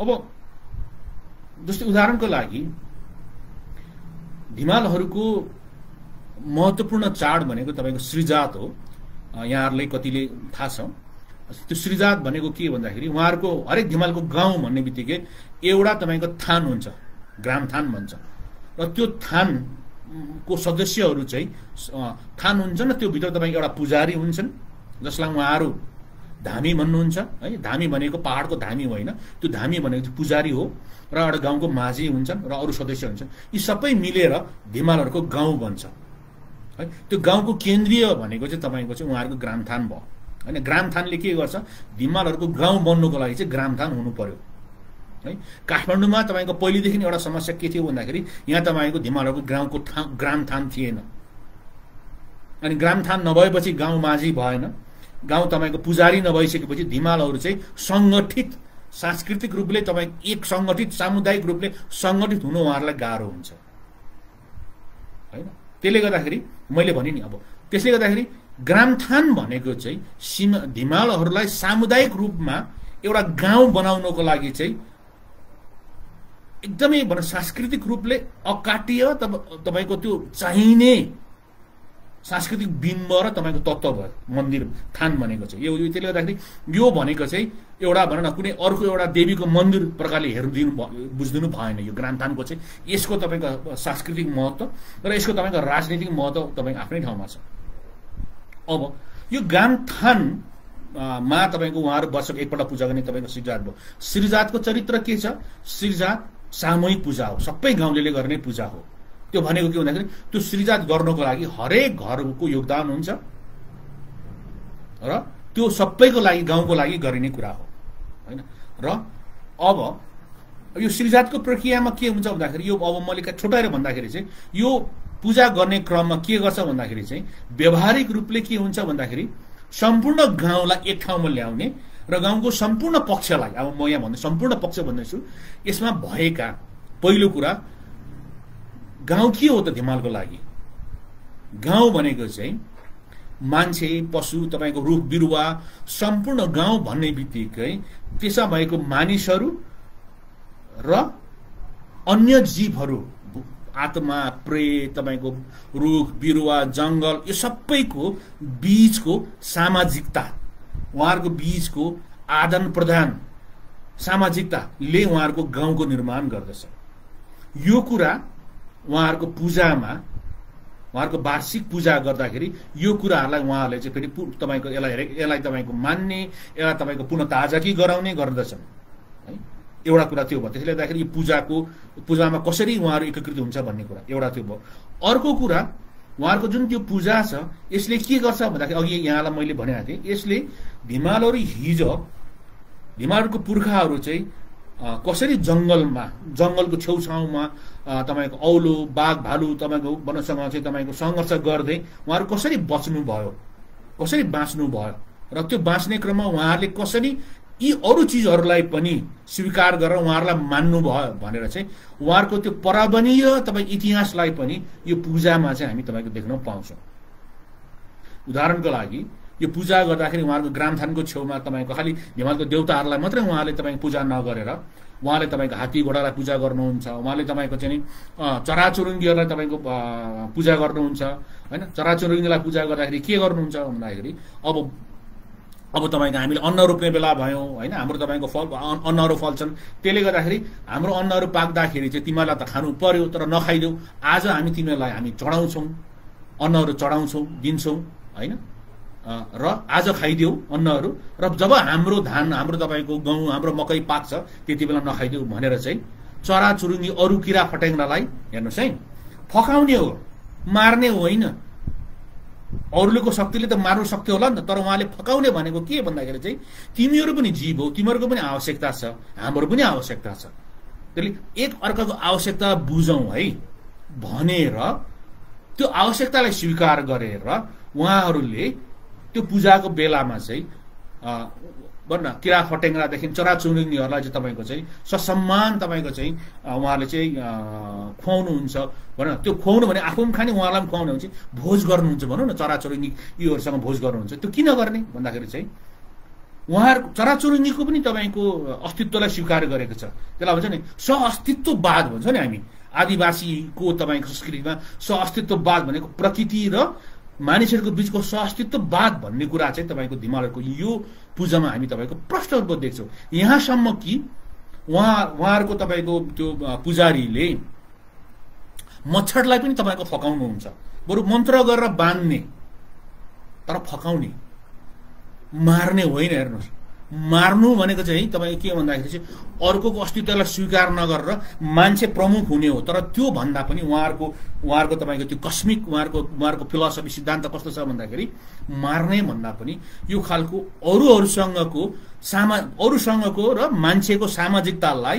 अब जस्तै उदाहरणको लागि हिमालहरूको महत्त्वपूर्ण चाड भनेको तपाईँको श्रीजात हो। यहाँहरूलाई कतिले थाहा छ त्यो श्रीजात भनेको के भन्दाखेरि उहाँहरूको हरेक हिमालको गाउँ भन्ने बित्तिकै एउटा तपाईँको थान हुन्छ, ग्राम थान भन्छ र त्यो थान को सदस्यहरू चाहिँ थान हुन्छन् र त्यो भित्र तपाईँ एउटा पुजारी हुन्छन् जसलाई उहाँहरू धामी भन्नुहुन्छ है। धामी भनेको पहाडको धामी होइन, त्यो धामी भनेको पुजारी हो र एउटा गाउँको माझी हुन्छन् र अरू सदस्य हुन्छन्। यी सबै मिलेर हिमालहरूको गाउँ बन्छ है। त्यो गाउँको केन्द्रीय भनेको चाहिँ तपाईँको चाहिँ उहाँहरूको ग्रामथान भयो होइन। ग्रामथानले के गर्छ हिमालहरूको गाउँ बन्नुको लागि चाहिँ ग्रामथान हुनु पर्यो है। काठमाडौँमा तपाईँको पहिलेदेखि एउटा समस्या के थियो भन्दाखेरि यहाँ तपाईँको हिमालहरूको गाउँको ग्रामथान थिएन अनि ग्रामथान नभएपछि गाउँ माझी भएन, गाउँ तपाईँको पुजारी नभइसकेपछि हिमालहरू चाहिँ सङ्गठित सांस्कृतिक रूपले तपाईँ एक सङ्गठित सामुदायिक रूपले सङ्गठित हुनु उहाँहरूलाई गाह्रो हुन्छ होइन। त्यसले गर्दाखेरि मैले भने नि अब त्यसले गर्दाखेरि ग्रामथान भनेको चाहिँ हिमालहरूलाई सामुदायिक रूपमा एउटा गाउँ बनाउनको लागि चाहिँ एकदमै सांस्कृतिक रूपले अकाट्य तपाईँको त्यो चाहिने सांस्कृतिक बिम्ब र तपाईँको तत्त्व भयो मन्दिर थान भनेको चाहिँ यो त्यसले गर्दाखेरि यो भनेको चाहिँ एउटा भनौँ न कुनै अर्को एउटा देवीको मन्दिर प्रकारले बुझिदिनु भएन। यो ग्रामथानको चाहिँ यसको तपाईँको सांस्कृतिक महत्त्व र यसको तपाईँको राजनीतिक महत्त्व तपाईँ आफ्नै ठाउँमा छ। अब यो ग्रामथानमा तपाईँको उहाँहरू वर्षको एकपल्ट पूजा गर्ने तपाईँको श्रीजात भयो। श्रीजातको चरित्र के छ? श्रीजात सामूहिक पूजा हो, सबै गाउँलेले गर्ने पूजा हो। त्यो भनेको के भन्दाखेरि त्यो श्रीजात गर्नको लागि हरेक घरको योगदान हुन्छ र त्यो सबैको लागि गाउँको लागि गरिने कुरा हो होइन। र अब यो श्रीजातको प्रक्रियामा के हुन्छ भन्दाखेरि यो अब मैले छोटाएर भन्दाखेरि चाहिँ यो पूजा गर्ने क्रममा के गर्छ भन्दाखेरि चाहिँ व्यावहारिक रूपले के हुन्छ भन्दाखेरि सम्पूर्ण गाउँलाई एक ठाउँमा ल्याउने र गाउँको सम्पूर्ण पक्षलाई, अब म यहाँ भन्दै सम्पूर्ण पक्ष भन्दैछु, यसमा भएका पहिलो कुरा गाउँ के हो त हिमालको लागि? गाउँ भनेको चाहिँ मान्छे पशु तपाईँको रुख बिरुवा सम्पूर्ण गाउँ भन्ने बित्तिकै त्यसमा भएको मानिसहरू र अन्य जीवहरू, आत्मा, प्रेत, तपाईको रुख बिरुवा, जंगल, यो सबैको बीचको सामाजिकता, उहाँहरूको बीचको आदान प्रदान, सामाजिकताले उहाँहरूको गाउँको निर्माण गर्दछ। यो कुरा उहाँहरूको पूजामा, उहाँहरूको वार्षिक पूजा गर्दाखेरि यो कुराहरूलाई उहाँहरूले चाहिँ फेरि तपाईको यसलाई तपाईको मान्ने, यसलाई तपाईको पुनः ताजागी गराउने गर्दछन् है। एउटा कुरा त्यो भयो। त्यसले गर्दाखेरि यो पूजामा कसरी उहाँहरू एकीकृत हुन्छ भन्ने कुरा एउटा त्यो भयो। अर्को कुरा, उहाँहरूको जुन त्यो पूजा छ यसले के गर्छ भन्दाखेरि अघि यहाँलाई मैले भनेको थिएँ, यसले हिमालहरूको पुर्खाहरू चाहिँ कसरी जंगलको छेउछाउमा तपाईको औलो, बाघ, भालु तपाईको वनसँग चाहिँ तपाईको सङ्घर्ष गर्दै उहाँहरू कसरी बच्नुभयो, कसरी बाँच्नु भयो, र त्यो बाँच्ने क्रममा उहाँहरूले कसरी यी अरू चिजहरूलाई पनि स्वीकार गरेर उहाँहरूलाई मान्नुभयो भनेर चाहिँ उहाँहरूको त्यो परावरणीय तपाईँ इतिहासलाई पनि यो पूजामा चाहिँ हामी तपाईँको देख्न पाउँछौँ। उदाहरणको लागि यो पूजा गर्दाखेरि उहाँहरूको ग्रामथानको छेउमा तपाईँको खालि हिमालको देवताहरूलाई मात्रै उहाँले तपाईँको पूजा नगरेर उहाँले तपाईँको हात्ती घोडालाई पूजा गर्नुहुन्छ, उहाँले तपाईँको चाहिँ चराचुरुङ्गीहरूलाई तपाईँको पूजा गर्नुहुन्छ होइन। चराचुरुङ्गीलाई पूजा गर्दाखेरि के गर्नुहुन्छ भन्दाखेरि अब तपाईँको हामीले अन्न रोप्ने बेला भयौँ होइन, हाम्रो तपाईँको अन्नहरू फल्छन्, त्यसले गर्दाखेरि हाम्रो अन्नहरू पाक्दाखेरि चाहिँ तिमीहरूलाई त खानु पर्यो तर नखाइदेऊ, आज हामी तिमीहरूलाई हामी चढाउँछौँ, अन्नहरू चढाउँछौँ, दिन्छौँ होइन, र आज खाइदेऊ अन्नहरू, र जब हाम्रो धान, हाम्रो तपाईँको गहुँ, हाम्रो मकै पाक्छ त्यति बेला नखाइदेऊ भनेर चाहिँ चराचुरुङ्गी अरू किरा फट्याङ्ग्रालाई हेर्नुहोस् है फकाउने हो, मार्ने होइन। अरूको शक्तिले त मार्नु सक्थ्यो होला नि त, तर उहाँले फकाउने भनेको के भन्दाखेरि चाहिँ तिमीहरू पनि जीव हो, तिमीहरूको पनि आवश्यकता छ, हाम्रो पनि आवश्यकता छ, त्यसले एक अर्काको आवश्यकता बुझौँ है भनेर त्यो आवश्यकतालाई स्वीकार गरेर उहाँहरूले त्यो पूजाको बेलामा चाहिँ भन्न किरा फट्याङ्ग्रादेखि चराचुरुङ्गीहरूलाई चाहिँ तपाईँको चाहिँ ससम्मान तपाईँको चाहिँ उहाँहरूले चाहिँ खुवाउनुहुन्छ भनौँ। त्यो खुवाउनु भने आफू पनि खाने, उहाँलाई पनि खुवाउनु हुन्छ, भोज गर्नुहुन्छ भनौँ न, चराचुरुङ्गी योहरूसँग भोज गर्नुहुन्छ। त्यो किन गर्ने भन्दाखेरि चाहिँ उहाँहरूको चराचुरुङ्गीको पनि तपाईँको अस्तित्वलाई स्वीकार गरेको छ। त्यसलाई भन्छ नि सहअस्तित्ववाद भन्छ नि हामी आदिवासीको तपाईँको संस्कृतिमा। सहअस्तित्ववाद भनेको प्रकृति र मानिसहरूको बीचको सहअस्तित्ववाद भन्ने कुरा चाहिँ तपाईँको हिमालयको यो पूजामा हामी तपाईँको प्रष्ट रूपमा देख्छौँ। यहाँसम्म कि उहाँहरूको तपाईँको त्यो पुजारीले मच्छरलाई पनि तपाईँको फकाउनुहुन्छ, बरु मन्त्र गरेर बाँध्ने तर फकाउने, मार्ने होइन। हेर्नुहोस्, मार्नु भनेको चाहिँ तपाईँ के भन्दाखेरि चाहिँ अर्कोको अस्तित्वलाई स्वीकार नगरेर मान्छे प्रमुख हुने हो। तर त्यो भन्दा पनि उहाँहरूको तपाईँको त्यो कस्मिक उहाँहरूको फिलोसफी सिद्धान्त कस्तो छ भन्दाखेरि मार्ने भन्दा पनि यो खालको अरूसँगको र मान्छेको सामाजिकतालाई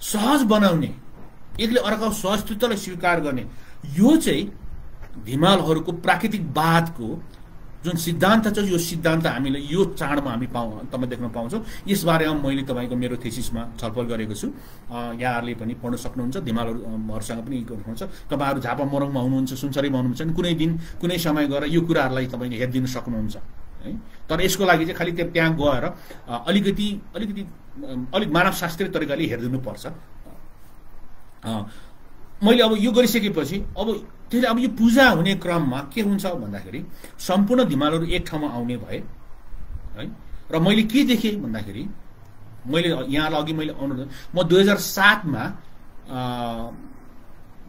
सहज बनाउने, एकले अर्काको सहअस्तित्वलाई स्वीकार गर्ने, यो चाहिँ हिमालहरूको प्राकृतिकवादको जुन सिद्धान्त छ यो सिद्धान्त हामीले यो चाडमा हामी तपाईँ देख्न पाउँछौँ। यसबारेमा मैले तपाईँको मेरो थेसिसमा छलफल गरेको छु, यहाँहरूले पनि पढ्न सक्नुहुन्छ, हिमालहरूसँग पनि गर्नुहुन्छ। तपाईँहरू झापा मोरङमा हुनुहुन्छ, सुनसरीमा हुनुहुन्छ भने कुनै दिन कुनै समय गएर यो कुराहरूलाई तपाईँले हेरिदिन सक्नुहुन्छ है। तर यसको लागि चाहिँ खालि त्यहाँ गएर अलिक मानवशास्त्रीय तरिकाले हेरिदिनुपर्छ। मैले अब यो गरिसकेपछि त्यसले अब यो पूजा हुने क्रममा के हुन्छ भन्दाखेरि सम्पूर्ण हिमालहरू एक ठाउँमा आउने भए है। र मैले के देखेँ भन्दाखेरि मैले यहाँलाई अघि मैले अनुरोध, म 2007मा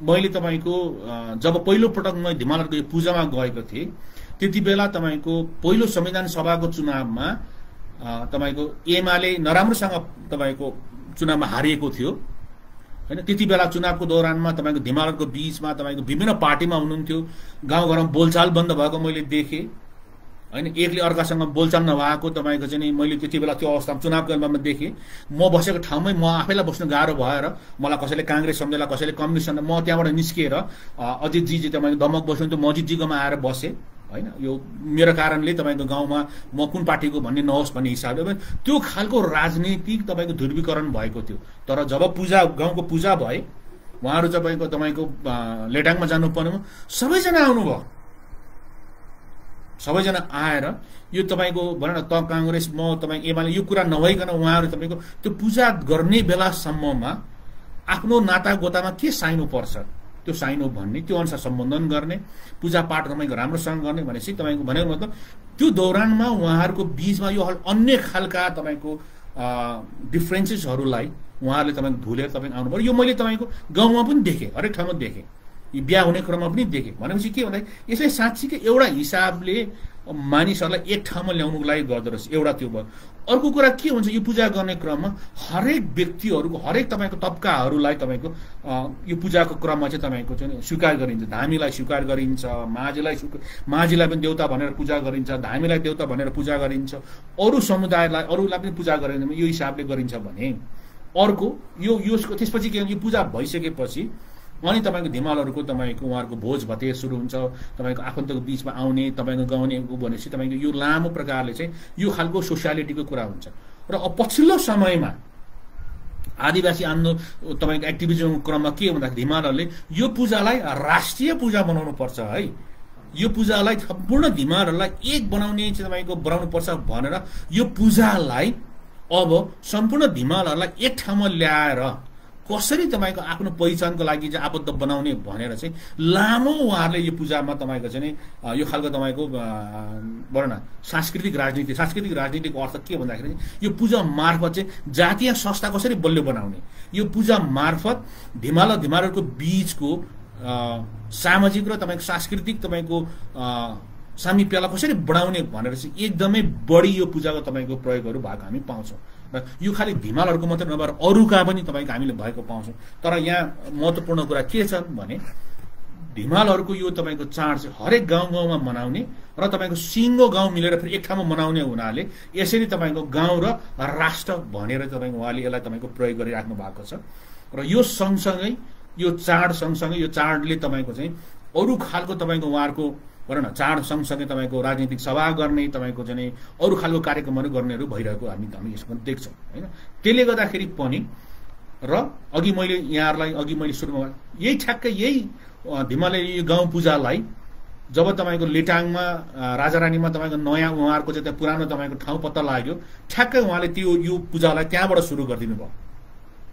मैले तपाईँको जब पहिलो पटक म हिमालहरूको यो पूजामा गएको थिएँ त्यति बेला तपाईँको पहिलो संविधान सभाको चुनावमा तपाईँको एमाले नराम्रोसँग तपाईँको चुनावमा हारिएको थियो होइन। त्यति बेला चुनावको दौरानमा तपाईँको हिमालहरूको बीचमा तपाईँको विभिन्न पार्टीमा हुनुहुन्थ्यो, गाउँघरमा बोलचाल बन्द भएको मैले देखेँ होइन। एकले अर्कासँग बोलचाल नभएको तपाईँको चाहिँ मैले त्यति बेला त्यो अवस्थामा चुनावको बेलामा देखेँ। म बसेको ठाउँमै म आफैलाई बस्नु गाह्रो भएर मलाई कसैले काङ्ग्रेस सम्झेला, कसैले कम्युनिस्ट सम्झेला, म त्यहाँबाट निस्किएर अजितजी चाहिँ तपाईँको दमक बस्नुहुन्थ्यो, म अजितजीकोमा आएर बसेँ होइन। यो मेरो कारणले तपाईँको गाउँमा म कुन पार्टीको भन्ने नहोस् भन्ने हिसाबले त्यो खालको राजनीतिक तपाईँको ध्रुवीकरण भएको थियो। तर जब गाउँको पूजा भए उहाँहरू तपाईँको लेटाङमा जानु पर्ने सबैजना आउनुभयो सबैजना आएर यो तपाईँको भनौँ न त काङ्ग्रेस म तपाईँ एमाले यो कुरा नभइकन उहाँहरू तपाईँको त्यो पूजा गर्ने बेलासम्ममा आफ्नो नातागोतामा के साइनो पर्छ त्यो साइनो भन्ने, त्यो अनुसार सम्बोधन गर्ने, पूजापाठ तपाईँको राम्रोसँग गर्ने भनेपछि तपाईँको भनेको मतलब त्यो दौरानमा उहाँहरूको बीचमा यो अन्य खालका तपाईँको डिफ्रेन्सेसहरूलाई उहाँहरूले तपाईँको भुलेर तपाईँको आउनु पर्यो। यो मैले तपाईँको गाउँमा पनि देखेँ, हरेक ठाउँमा देखेँ, बिहा हुने क्रममा पनि देखेँ। भनेपछि के भन्दाखेरि यसले साँच्चीकै एउटा हिसाबले मानिसहरूलाई एक ठाउँमा ल्याउनुको लागि गर्दो रहेछ। एउटा त्यो भयो। अर्को कुरा के हुन्छ, यो पूजा गर्ने क्रममा हरेक व्यक्तिहरूको हरेक तपाईँको तब्काहरूलाई तपाईँको यो पूजाको क्रममा चाहिँ तपाईँको चाहिँ स्वीकार गरिन्छ। धामीलाई स्वीकार गरिन्छ, माझीलाई पनि देउता भनेर पूजा गरिन्छ, धामीलाई देउता भनेर पूजा गरिन्छ, अरू समुदायलाई अरूलाई पनि पूजा गरिन्छ, यो हिसाबले गरिन्छ भने अर्को यो त्यसपछि के हुन्छ, यो पूजा भइसकेपछि अनि तपाईँको धिमालहरूको तपाईँको उहाँहरूको भोज भतेर सुरु हुन्छ, तपाईँको आफन्तको बिचमा आउने, तपाईँको गाउने भनेपछि तपाईँको यो लामो प्रकारले चाहिँ यो खालको सोसियालिटीको कुरा हुन्छ। र अब पछिल्लो समयमा आदिवासी आन्दोलन तपाईँको एक्टिभिजमको क्रममा के भन्दाखेरि धिमालहरूले यो पूजालाई राष्ट्रिय पूजा बनाउनु पर्छ है, यो पूजालाई सम्पूर्ण धिमालहरूलाई एक बनाउने चाहिँ तपाईँको बनाउनुपर्छ भनेर यो पूजालाई अब सम्पूर्ण धिमालहरूलाई एक ठाउँमा ल्याएर कसरी तपाईँको आफ्नो पहिचानको लागि चाहिँ आबद्ध बनाउने भनेर चाहिँ लामो उहाँहरूले यो पूजामा तपाईँको चाहिँ यो खालको तपाईँको भनौँ न सांस्कृतिक राजनीतिको अर्थ के भन्दाखेरि यो पूजा मार्फत चाहिँ जातीय संस्था कसरी बलियो बनाउने, यो पूजा मार्फत धिमालहरूको बीचको सामाजिक र तपाईँको सांस्कृतिक तपाईँको सामिप्यलाई कसरी बढाउने भनेर चाहिँ एकदमै बढी यो पूजाको तपाईँको प्रयोगहरू भएको हामी पाउँछौँ। र यो खालि धिमालहरूको मात्र नभएर अरूका पनि तपाईँको हामीले भएको पाउँछौँ। तर यहाँ महत्त्वपूर्ण कुरा के छ भने धिमालहरूको यो तपाईँको चाड चाहिँ हरेक गाउँ मनाउने र तपाईँको सिङ्गो गाउँ मिलेर फेरि एक ठाउँमा मनाउने हुनाले यसरी तपाईँको गाउँ र राष्ट्र भनेर तपाईँको उहाँले यसलाई तपाईँको प्रयोग गरिराख्नु भएको छ। र यो सँगसँगै यो चाड सँगसँगै यो चाडले तपाईँको चाहिँ अरू खालको तपाईँको उहाँहरूको भनौँ न चाड सँगसँगै तपाईँको राजनीतिक सभा गर्ने, तपाईँको चाहिँ अरू खालको कार्यक्रमहरू गर्नेहरू भइरहेको हामी यसमा देख्छौँ होइन। त्यसले गर्दाखेरि पनि र अघि मैले सुरुमा यही ठ्याक्कै यही धिमालले यो गाउँ पूजालाई जब तपाईँको लेटाङमा राजारानीमा तपाईँको नयाँ उहाँहरूको चाहिँ पुरानो तपाईँको ठाउँ पत्ता लाग्यो, ठ्याक्कै उहाँले यो पूजालाई त्यहाँबाट सुरु गरिदिनु भयो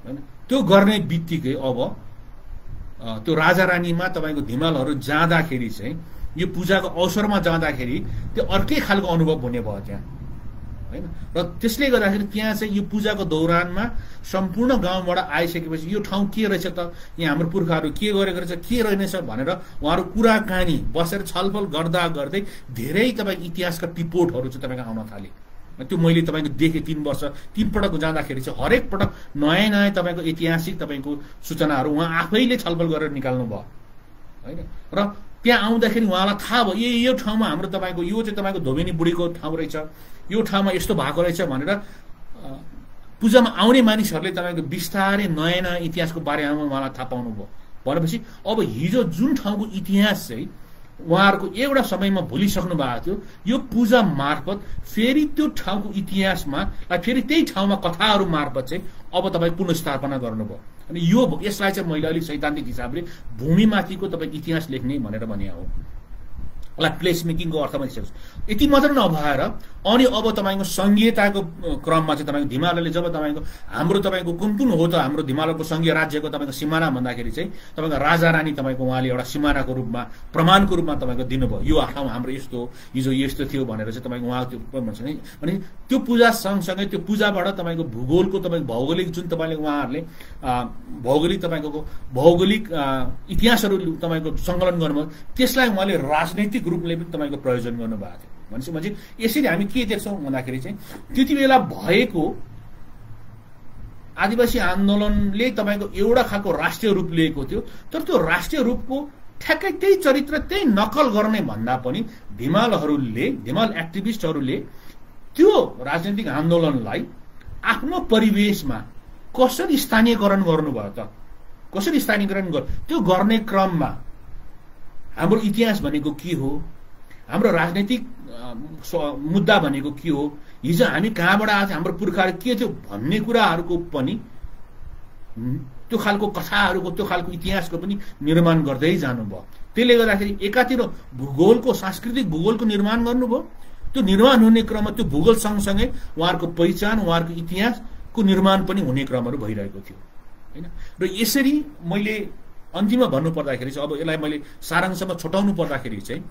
होइन। त्यो गर्ने बित्तिकै अब त्यो राजारानीमा तपाईँको धिमालहरू जाँदाखेरि चाहिँ यो पूजाको अवसरमा जाँदाखेरि त्यो अर्कै खालको अनुभव हुने भयो त्यहाँ होइन। र त्यसले गर्दाखेरि त्यहाँ चाहिँ यो पूजाको दौरानमा सम्पूर्ण गाउँबाट आइसकेपछि यो ठाउँ के रहेछ त, यहाँ हाम्रो पुर्खाहरू के गरेको रहेछ, के रहेछ भनेर उहाँहरू कुराकानी बसेर छलफल गर्दा गर्दै धेरै तपाईँको इतिहासका रिपोर्टहरू चाहिँ तपाईँको आउन थाले। त्यो मैले तपाईँको देखेँ 3 पटक जाँदाखेरि चाहिँ हरेक पटक नयाँ तपाईँको ऐतिहासिक तपाईँको सूचनाहरू उहाँ आफैले छलफल गरेर निकाल्नु भयो होइन। र त्यहाँ आउँदाखेरि उहाँलाई थाहा भयो यो ठाउँमा हाम्रो तपाईँको यो चाहिँ तपाईँको धोबिनी बुढीको ठाउँ रहेछ, यो ठाउँमा यस्तो भएको रहेछ भनेर पूजामा आउने मानिसहरूले तपाईँको बिस्तारै नयाँ इतिहासको बारेमा उहाँलाई थाहा पाउनु भयो। भनेपछि अब हिजो जुन ठाउँको इतिहास चाहिँ उहाँहरूको एउटा समयमा भुलिसक्नु भएको थियो, यो पूजा मार्फत फेरि त्यो ठाउँको इतिहासमा फेरि त्यही ठाउँमा कथाहरू मार्फत चाहिँ अब तपाईँ पुनर्स्थापना गर्नुभयो। अनि यसलाई चाहिँ मैले अलिक सैद्धान्तिक हिसाबले भूमिमाथिको तपाईँ इतिहास लेख्ने भनेर भने हो। प्लेस मेकिङको अर्थमा दिइसक्छु। यति मात्र नभएर अनि अब तपाईँको सङ्घीयताको क्रममा चाहिँ तपाईँको धिमालले जब तपाईँको हाम्रो तपाईँको कुन हो त हाम्रो धिमालको सङ्घीय राज्यको तपाईँको सिमाना भन्दाखेरि चाहिँ तपाईँको राजा रानी तपाईँको उहाँले एउटा सिमानाको रूपमा प्रमाणको रूपमा तपाईँको दिनुभयो, यो ठाउँ हाम्रो यस्तो हिजो यस्तो थियो भनेर चाहिँ तपाईँको उहाँ त्यो भन्छ नि। अनि त्यो पूजा सँगसँगै त्यो पूजाबाट तपाईँको भूगोलको तपाईँको भौगोलिक जुन तपाईँले उहाँहरूले भौगोलिक इतिहासहरू तपाईँको सङ्कलन गर्नुभयो, त्यसलाई उहाँले राजनैतिक रूपले पनि तपाईँको प्रयोजन गर्नुभएको थियो। भनेपछि यसरी हामी के देख्छौँ भन्दाखेरि चाहिँ त्यति बेला भएको आदिवासी आन्दोलनले तपाईँको एउटा खालको राष्ट्रिय रूप लिएको थियो, तर त्यो राष्ट्रिय रूपको ठ्याक्कै त्यही चरित्र त्यही नकल गर्ने भन्दा पनि धिमाल एक्टिभिस्टहरूले त्यो राजनीतिक आन्दोलनलाई आफ्नो परिवेशमा कसरी स्थानीयकरण गर्नुभयो त, कसरी स्थानीयकरण त्यो गर्ने क्रममा हाम्रो इतिहास भनेको के हो, हाम्रो राजनैतिक मुद्दा भनेको के हो, हिजो हामी कहाँबाट आएको, हाम्रो पुर्खाहरू के थियो भन्ने कुराहरूको पनि त्यो खालको कथाहरूको त्यो खालको इतिहासको पनि निर्माण गर्दै जानुभयो। त्यसले गर्दाखेरि एकातिर भूगोलको सांस्कृतिक भूगोलको निर्माण गर्नुभयो, त्यो निर्माण हुने क्रममा त्यो भूगोल सँगसँगै उहाँहरूको पहिचान उहाँहरूको इतिहासको निर्माण पनि हुने क्रमहरू भइरहेको थियो हैन। र यसरी मैले अन्तिममा भन्नु पर्दाखेरि चाहिँ अब यसलाई मैले सारांशमा छोटाउनु पर्दाखेरि चाहिँ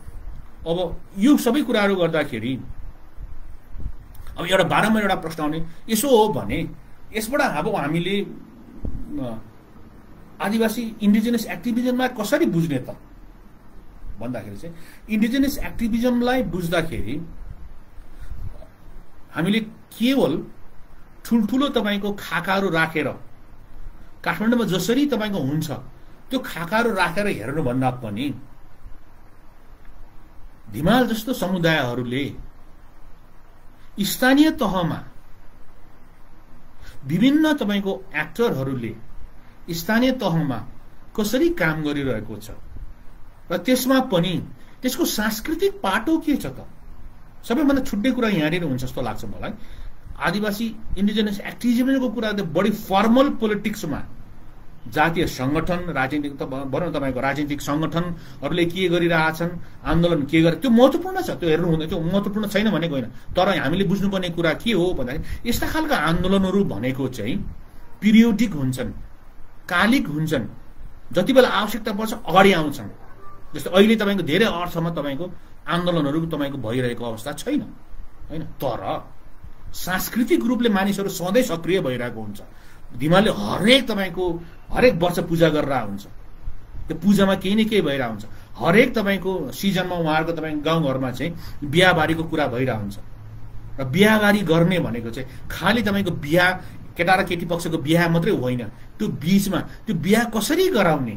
अब यो सबै कुराहरू गर्दाखेरि अब एउटा बारम्बार एउटा प्रश्न आउने यसो हो भने यसबाट अब हामीले आदिवासी इन्डिजिनस एक्टिभिजमलाई कसरी बुझ्ने त भन्दाखेरि चाहिँ इन्डिजिनस एक्टिभिजमलाई बुझ्दाखेरि हामीले केवल ठुल्ठुलो तपाईको खाकाहरू राखेर काठमाडौँमा जसरी तपाईको हुन्छ त्यो खाकाहरू राखेर हेर्नुभन्दा पनि धिमाल जस्तो समुदायहरूले स्थानीय तहमा विभिन्न तपाईको एक्टरहरूले स्थानीय तहमा कसरी काम गरिरहेको छ र त्यसमा पनि त्यसको सांस्कृतिक पाटो के छ त सबैभन्दा छुट्टै कुरा यहाँनिर हुन्छ जस्तो लाग्छ मलाई। आदिवासी इन्डिजिनस एक्टिभिजमको कुरा बढी फर्मल पोलिटिक्समा जातीय संगठन राजनीतिक भनौँ तपाईको राजनीतिक संगठनहरूले के गरिरहेछन् आन्दोलन के गरे त्यो महत्त्वपूर्ण छ, त्यो हेर्नु हुँदैन, त्यो महत्त्वपूर्ण छैन भनेको होइन। तर हामीले बुझ्नुपर्ने कुरा के हो भन्दाखेरि यस्ता खालका आन्दोलनहरू भनेको चाहिँ पिरियोडिक हुन्छन्, कालिक हुन्छन्, जति बेला आवश्यकता पर्छ अगाडि आउँछन्। जस्तो अहिले तपाईको धेरै अर्थमा तपाईको आन्दोलनहरू तपाईको भइरहेको अवस्था छैन हैन, तर सांस्कृतिक रूपले मानिसहरू सधैँ सक्रिय भइरहेको हुन्छ। धिमालले हरेक वर्ष पूजा गरेर हुन्छ, त्यो पूजामा केही न केही भइरहेको हुन्छ। हरेक तपाईको सिजनमा उहाँहरूको तपाईको गाउँघरमा चाहिँ बिहाबारीको कुरा भइरहेको हुन्छ र बिहाबारी गर्ने भनेको चाहिँ खालि तपाईको बिहा केटा र केटी पक्षको बिहा मात्रै होइन, त्यो बीचमा त्यो बिहा कसरी गराउने,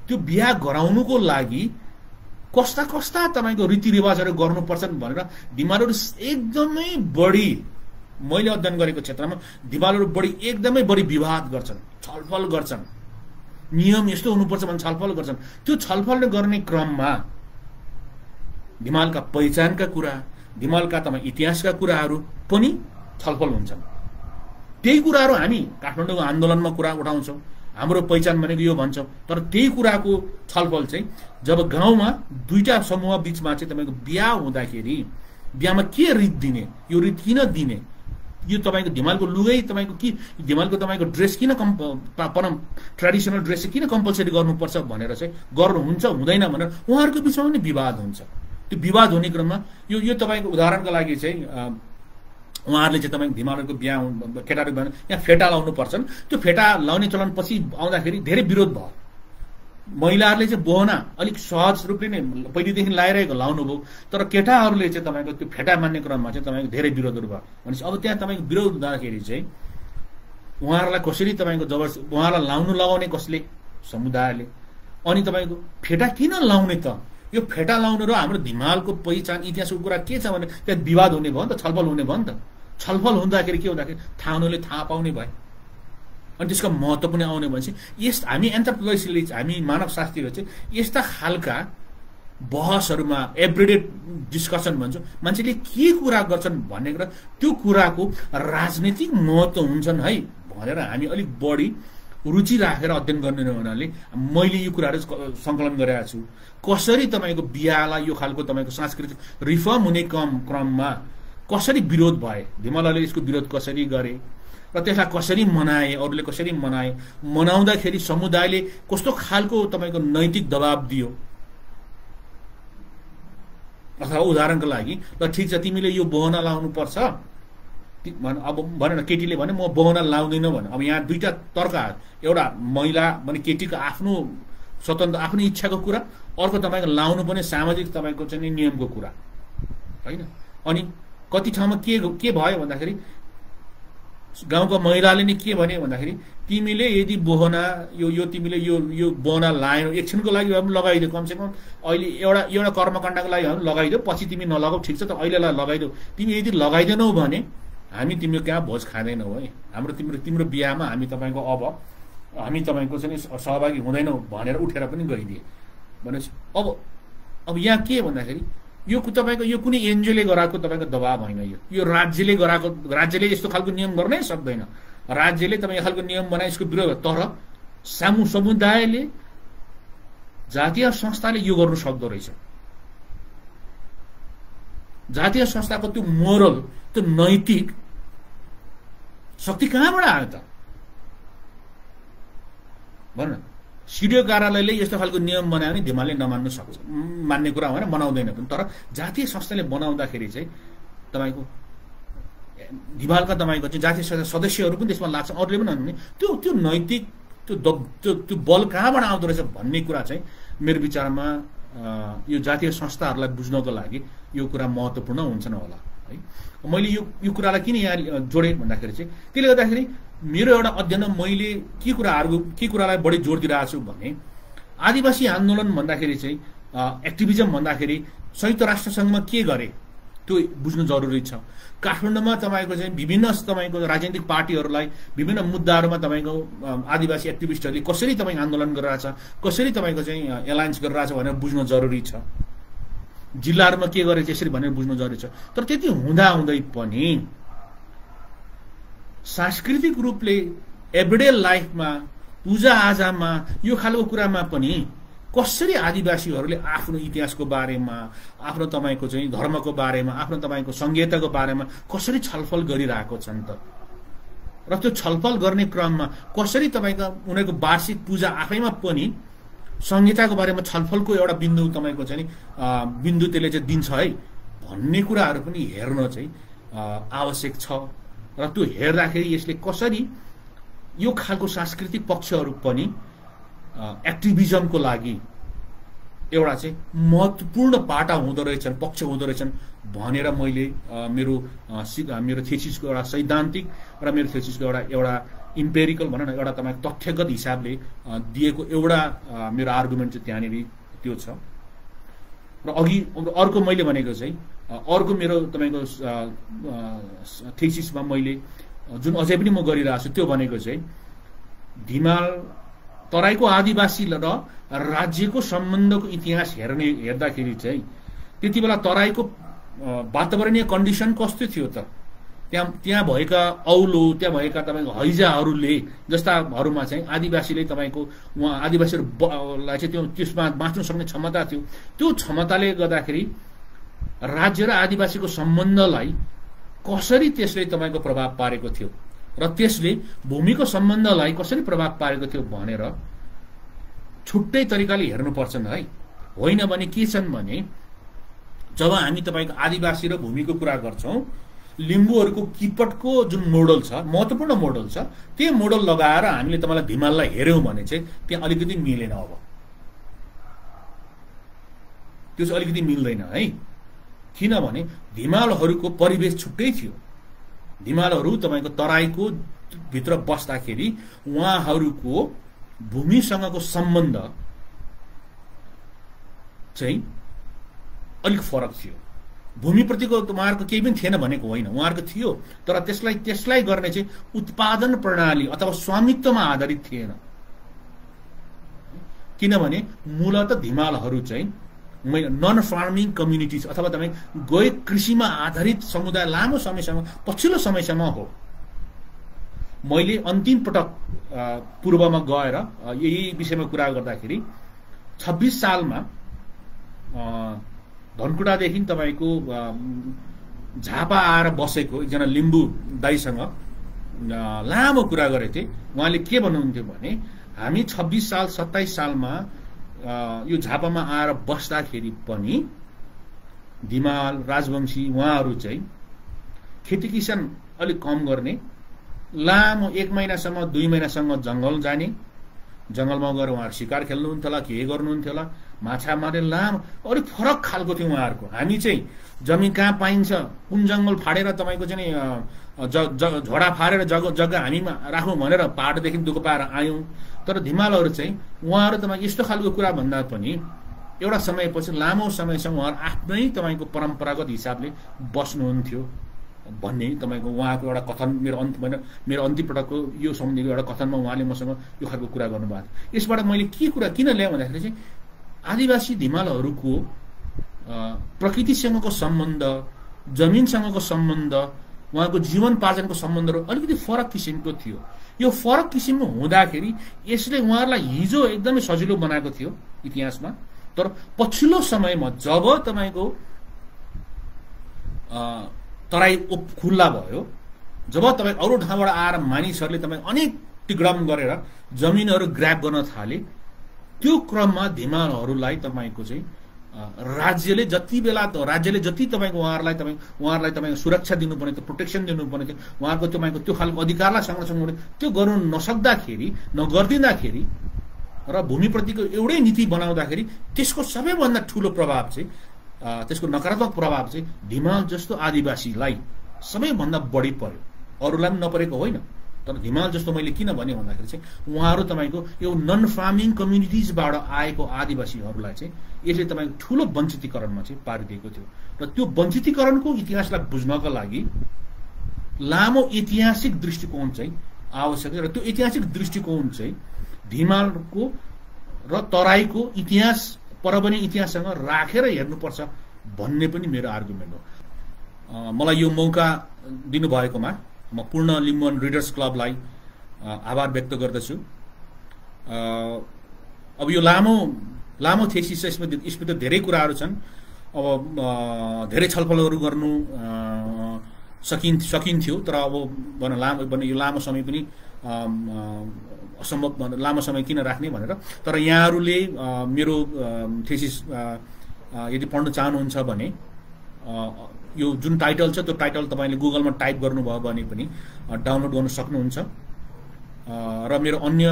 त्यो बिहा गराउनुको लागि कस्ता कस्ता तपाईको रीतिरिवाजहरू गर्नुपर्छन् भनेर धिमालहरू एकदमै बढी मैले अध्ययन गरेको क्षेत्रमा धिमालहरू एकदमै बढी विवाद गर्छन्, छलफल गर्छन्, नियम यस्तो हुनुपर्छ भने छलफल गर्छन्। त्यो छलफल गर्ने क्रममा धिमालका पहिचानका कुरा, धिमालका तपाईँ इतिहासका कुराहरू पनि छलफल हुन्छन्। त्यही कुराहरू हामी काठमाडौँको आन्दोलनमा कुरा उठाउँछौँ, हाम्रो पहिचान भनेको यो भन्छौँ। तर त्यही कुराको छलफल चाहिँ जब गाउँमा दुईटा समूह बीचमा चाहिँ तपाईको बिहा हुँदाखेरि बिहामा के रीत दिने, यो रीत किन दिने, यो तपाईको धिमालको लुगै तपाईको कि धिमालको तपाईको ड्रेस किन ट्रेडिसनल ड्रेस किन कम्पलसरी गर्नुपर्छ भनेर चाहिँ गर्नुहुन्छ हुँदैन भनेर उहाँहरूको बिचमा पनि विवाद हुन्छ। त्यो विवाद हुने क्रममा यो तपाईको उदाहरणको लागि चाहिँ उहाँहरूले चाहिँ तपाईको धिमालहरूको बिहा केटाहरू बिहा यहाँ फेटा लाउनु पर्छन्, त्यो फेटा लाउने चलन पछि आउँदाखेरि धेरै विरोध भयो। महिलाहरूले चाहिँ बोहना अलिक सहज रूपले नै पहिलेदेखि लगाइरहेको लाउनु भयो, तर केटाहरूले चाहिँ तपाईँको त्यो फेटा मान्ने क्रममा चाहिँ तपाईँको धेरै विरोधहरू भयो। भनेपछि अब त्यहाँ तपाईँको विरोध हुँदाखेरि चाहिँ उहाँहरूलाई कसरी तपाईँको जबरजस्ती उहाँलाई लगाउने कसले, समुदायले। अनि तपाईँको फेटा किन लाउने त, यो फेटा लाउनु र हाम्रो धिमालको पहिचान इतिहासको कुरा के छ भने त्यहाँ विवाद हुने भयो नि त, छलफल हुने भयो नि त। छलफल हुँदाखेरि के हुँदाखेरि थाहा हुनेले थाहा पाउने भयो अनि त्यसको महत्त्व पनि आउने भनेपछि हामी एन्थ्रोपोलोजीले हामी मानवशास्त्रीहरू चाहिँ यस्ता खालका बहसहरूमा एभ्रिडे डिस्कसन भन्छौँ, मान्छेले के कुरा गर्छन् भन्ने कुरा त्यो कुराको राजनीतिक महत्त्व हुन्छन् है भनेर हामी अलिक बढी रुचि राखेर अध्ययन गर्ने हुनाले मैले यो कुराहरू सङ्कलन गरेका छु। कसरी तपाईँको बिहालाई यो खालको तपाईँको सांस्कृतिक रिफर्म हुने क्रममा कसरी विरोध भए, धिमालले यसको विरोध कसरी गरे र त्यसलाई कसरी मनाए, अरूले कसरी मनाए, मनाउँदाखेरि समुदायले कस्तो खालको तपाईँको नैतिक दबाब दियो। अथवा उदाहरणको लागि ल ठिक छ तिमीले यो बहना लाउनु पर्छ, अब भनेन केटीले भने म बहना लाउँदैन भने अब यहाँ दुईटा तर्क आयो, एउटा महिला भने केटीको आफ्नो स्वतन्त्र आफ्नो इच्छाको कुरा, अर्को तपाईँको लाउनु पनि सामाजिक तपाईँको चाहिँ नियमको कुरा होइन। अनि कति ठाउँमा के भयो भन्दाखेरि गाउँको महिलाले नि के भने भन्दाखेरि तिमीले यदि बोहना यो तिमीले यो बहना लाएनौ एकछिनको लागि भए पनि लगाइदेऊ, कमसेकम अहिले एउटा कर्मकाण्डको लागि भए पनि लगाइदेऊ, पछि तिमी नलगाऊ ठिक छ, त अहिलेलाई लगाइदेऊ। तिमी यदि लगाइदैनौ भने हामी तिम्रो कहाँ भोज खाँदैनौ है, हाम्रो तिम्रो बिहामा हामी तपाईँको अब हामी तपाईँको चाहिँ सहभागी हुँदैनौँ भनेर उठेर पनि गइदिए। भनेपछि अब यहाँ के भन्दाखेरि यो तपाईँको यो कुनै एनजिओले गराएको तपाईँको दबाब होइन, यो राज्यले गराएको, राज्यले यस्तो खालको नियम गर्नै सक्दैन। राज्यले तपाईँ यो खालको नियम बनाए यसको विरोध, तर समुदायले जातीय संस्थाले यो गर्नु सक्दो रहेछ। जातीय संस्थाको त्यो मोरल, त्यो नैतिक शक्ति कहाँबाट आयो त भन्न। सिडिओ कार्यालयले यस्तो खालको नियम बनायो भने धिमालले नमान्नु सक्छ, मान्ने कुरा होइन, बनाउँदैन पनि। तर जातीय संस्थाले बनाउँदाखेरि चाहिँ तपाईँको धिमालका तपाईँको चाहिँ जातीय संस्था सदस्यहरू पनि त्यसमा लाग्छ, अरूले पनि भन्ने त्यो नैतिक त्यो बल कहाँबाट आउँदो रहेछ भन्ने कुरा चाहिँ मेरो विचारमा यो जातीय संस्थाहरूलाई बुझ्नको लागि यो कुरा महत्त्वपूर्ण हुन्छन् होला है। मैले यो कुरालाई किन यहाँ जोडेँ भन्दाखेरि चाहिँ त्यसले गर्दाखेरि मेरो एउटा अध्ययनमा मैले के कुरालाई बढी जोड दिइरहेको छु भने आदिवासी आन्दोलन भन्दाखेरि चाहिँ एक्टिभिजम भन्दाखेरि संयुक्त राष्ट्रसङ्घमा के गरे त्यो बुझ्नु जरुरी छ। काठमाडौँमा तपाईँको चाहिँ विभिन्न तपाईँको राजनीतिक पार्टीहरूलाई विभिन्न मुद्दाहरूमा तपाईँको आदिवासी एक्टिभिस्टहरूले कसरी तपाईँ आन्दोलन गरिरहेछ, कसरी तपाईँको चाहिँ एलायन्स गरिरहेछ भनेर बुझ्नु जरुरी छ। जिल्लाहरूमा के गरे त्यसरी भनेर बुझ्नु जरुरी छ। तर त्यति हुँदाहुँदै पनि सांस्कृतिक रूपले एभ्रिडे लाइफमा पूजाआजामा यो खालको कुरामा पनि कसरी आदिवासीहरूले आफ्नो इतिहासको बारेमा, आफ्नो तपाईँको चाहिँ धर्मको बारेमा, आफ्नो तपाईँको संहिताको बारेमा कसरी छलफल गरिरहेको छन् त, र त्यो छलफल गर्ने क्रममा कसरी तपाईँको उनीहरूको वार्षिक पूजा आफैमा पनि संहिताको बारेमा छलफलको एउटा बिन्दु तपाईँको चाहिँ बिन्दु त्यसले चाहिँ दिन्छ है भन्ने कुराहरू पनि हेर्न चाहिँ आवश्यक छ। र त्यो हेर्दाखेरि यसले कसरी यो खालको सांस्कृतिक पक्षहरू पनि एक्टिभिजमको लागि एउटा चाहिँ महत्त्वपूर्ण पाटा हुँदो रहेछन्, पक्ष हुँदो रहेछन् भनेर मैले मेरो थेसिसको एउटा सैद्धान्तिक र मेरो थेसिसको एउटा इम्पेरिकल भनौँ न एउटा तपाईँ तथ्यगत हिसाबले दिएको एउटा मेरो आर्गुमेन्ट चाहिँ त्यहाँनिर त्यो छ। र अघि अर्को मैले भनेको चाहिँ अर्को मेरो तपाईँको थेसिसमा मैले जुन अझै पनि म गरिरहेको छु त्यो भनेको चाहिँ धिमाल तराईको आदिवासी र राज्यको सम्बन्धको इतिहास हेर्दाखेरि चाहिँ त्यति बेला तराईको वातावरणीय कन्डिसन कस्तो थियो त, त्यहाँ भएका औलो, त्यहाँ भएका तपाईँको हैजाहरूले जस्ताहरूमा चाहिँ आदिवासीले तपाईँको उहाँ आदिवासीहरूलाई चाहिँ त्यसमा बाँच्न सक्ने क्षमता थियो। त्यो क्षमताले गर्दाखेरि राज्य र आदिवासीको सम्बन्धलाई कसरी त्यसले तपाईँको प्रभाव पारेको थियो र त्यसले भूमिको सम्बन्धलाई कसरी प्रभाव पारेको थियो भनेर छुट्टै तरिकाले हेर्नुपर्छन् है। होइन भने के छन् भने जब हामी तपाईँको आदिवासी र भूमिको कुरा गर्छौँ, लिम्बूहरूको किपटको जुन मोडल छ, महत्त्वपूर्ण मोडल छ, त्यो मोडल लगाएर हामीले तपाईँलाई धिमाललाई हेऱ्यौँ भने चाहिँ त्यहाँ अलिकति मिलेन। अब त्यो चाहिँ अलिकति मिल्दैन है, किनभने धिमालहरूको परिवेश छुट्टै थियो। धिमालहरू तपाईँको तराईको भित्र बस्दाखेरि उहाँहरूको भूमिसँगको सम्बन्ध चाहिँ अलिक फरक थियो। भूमिप्रतिको उहाँहरूको केही पनि थिएन भनेको होइन, उहाँहरूको थियो, तर त्यसलाई गर्ने चाहिँ उत्पादन प्रणाली अथवा स्वामित्वमा आधारित थिएन। किनभने मूलतः धिमालहरू चाहिँ नन फार्मिङ कम्युनिटिज अथवा तपाईँ गए कृषिमा आधारित समुदाय लामो समयसम्म, पछिल्लो समयसम्म हो। मैले अन्तिम पटक पूर्वमा गएर यही विषयमा कुरा गर्दाखेरि 26 सालमा धनकुटादेखि तपाईँको झापा आएर बसेको एकजना लिम्बू दाइसँग लामो कुरा गरेको थिएँ। उहाँले के भन्नुहुन्थ्यो भने हामी 26 साल 27 सालमा यो झापामा आएर बस्दाखेरि पनि धिमाल राजवंशी उहाँहरू चाहिँ खेती किसान अलिक कम गर्ने, लामो 1 महिनासम्म 2 महिनासम्म जङ्गल जाने, जङ्गलमा गएर उहाँहरू शिकार खेल्नुहुन्थ्यो होला, के गर्नुहुन्थ्यो होला, माछा मारे, लामो अलिक फरक खालको थियो उहाँहरूको। हामी चाहिँ जमिन कहाँ पाइन्छ, कुन जङ्गल फाडेर तपाईँको चाहिँ झोडा फाडेर जग्गा हामीमा राखौँ भनेर पाहाडदेखि दुःख पाएर आयौँ। तर धिमालहरू चाहिँ उहाँहरू तपाईँको यस्तो खालको कुरा भन्दा पनि एउटा समयपछि लामो समयसम्म उहाँहरू आफ्नै तपाईँको परम्परागत हिसाबले बस्नुहुन्थ्यो भन्ने तपाईँको उहाँको एउटा कथन मेरो अन्तिम पटकको यो सम्बन्धीको एउटा कथनमा उहाँले मसँग यो खालको कुरा गर्नुभएको थियो। यसबाट मैले के कुरा किन ल्याएँ भन्दाखेरि चाहिँ आदिवासी धिमालहरूको प्रकृतिसँगको सम्बन्ध, जमिनसँगको सम्बन्ध उहाँको जीवनपार्जनको सम्बन्धहरू अलिकति फरक किसिमको थियो। यो फरक किसिमको हुँदाखेरि यसले उहाँहरूलाई हिजो एकदमै सजिलो बनाएको थियो इतिहासमा, तर पछिल्लो समयमा जब तपाईको तराई खुल्ला भयो, जब तपाईँ अरू ठाउँबाट आएर मानिसहरूले तपाईँ अनेक तिग्रम गरेर जमिनहरू ग्र्याब गर्न थाले, त्यो क्रममा धिमालहरूलाई तपाईँको चाहिँ राज्यले जति तपाईँको उहाँहरूलाई सुरक्षा दिनुपर्ने थियो, प्रोटेक्सन दिनुपर्ने थियो, उहाँको तपाईँको त्यो खालको अधिकारलाई संरक्षण गर्नु, त्यो गर्नु नसक्दाखेरि, नगरिदिँदाखेरि र भूमिप्रतिको एउटै नीति बनाउँदाखेरि त्यसको सबैभन्दा ठुलो प्रभाव चाहिँ, त्यसको नकारात्मक प्रभाव चाहिँ धिमाल जस्तो आदिवासीलाई सबैभन्दा बढी पर्यो। अरूलाई पनि नपरेको होइन, तर धिमाल जस्तो मैले किन भने भन्दाखेरि चाहिँ उहाँहरू तपाईँको यो नन फार्मिङ कम्युनिटिजबाट आएको आदिवासीहरूलाई चाहिँ यसले तपाईँको ठुलो वञ्चितीकरणमा चाहिँ पारिदिएको थियो। र त्यो वञ्चितीकरणको इतिहासलाई बुझ्नको लागि लामो ऐतिहासिक दृष्टिकोण चाहिँ आवश्यक छ। र त्यो ऐतिहासिक दृष्टिकोण चाहिँ धिमालको र तराईको इतिहास, परवनी इतिहाससँग राखेर हेर्नुपर्छ भन्ने पनि मेरो आर्गुमेन्ट हो। मलाई यो मौका दिनुभएकोमा म पूर्ण लिम्बुवान रिडर्स क्लबलाई आभार व्यक्त गर्दछु। अब यो लामो थेसिस यसमा त धेरै कुराहरू छन्। अब धेरै छलफलहरू गर्नु सकिन्थ्यो, तर अब यो लामो समय पनि असम्भव, लामो समय किन राख्ने भनेर। तर यहाँहरूले मेरो थेसिस यदि पढ्न चाहनुहुन्छ भने यो जुन टाइटल छ त्यो टाइटल तपाईँले गुगलमा टाइप गर्नुभयो भने पनि डाउनलोड गर्न सक्नुहुन्छ। र मेरो अन्य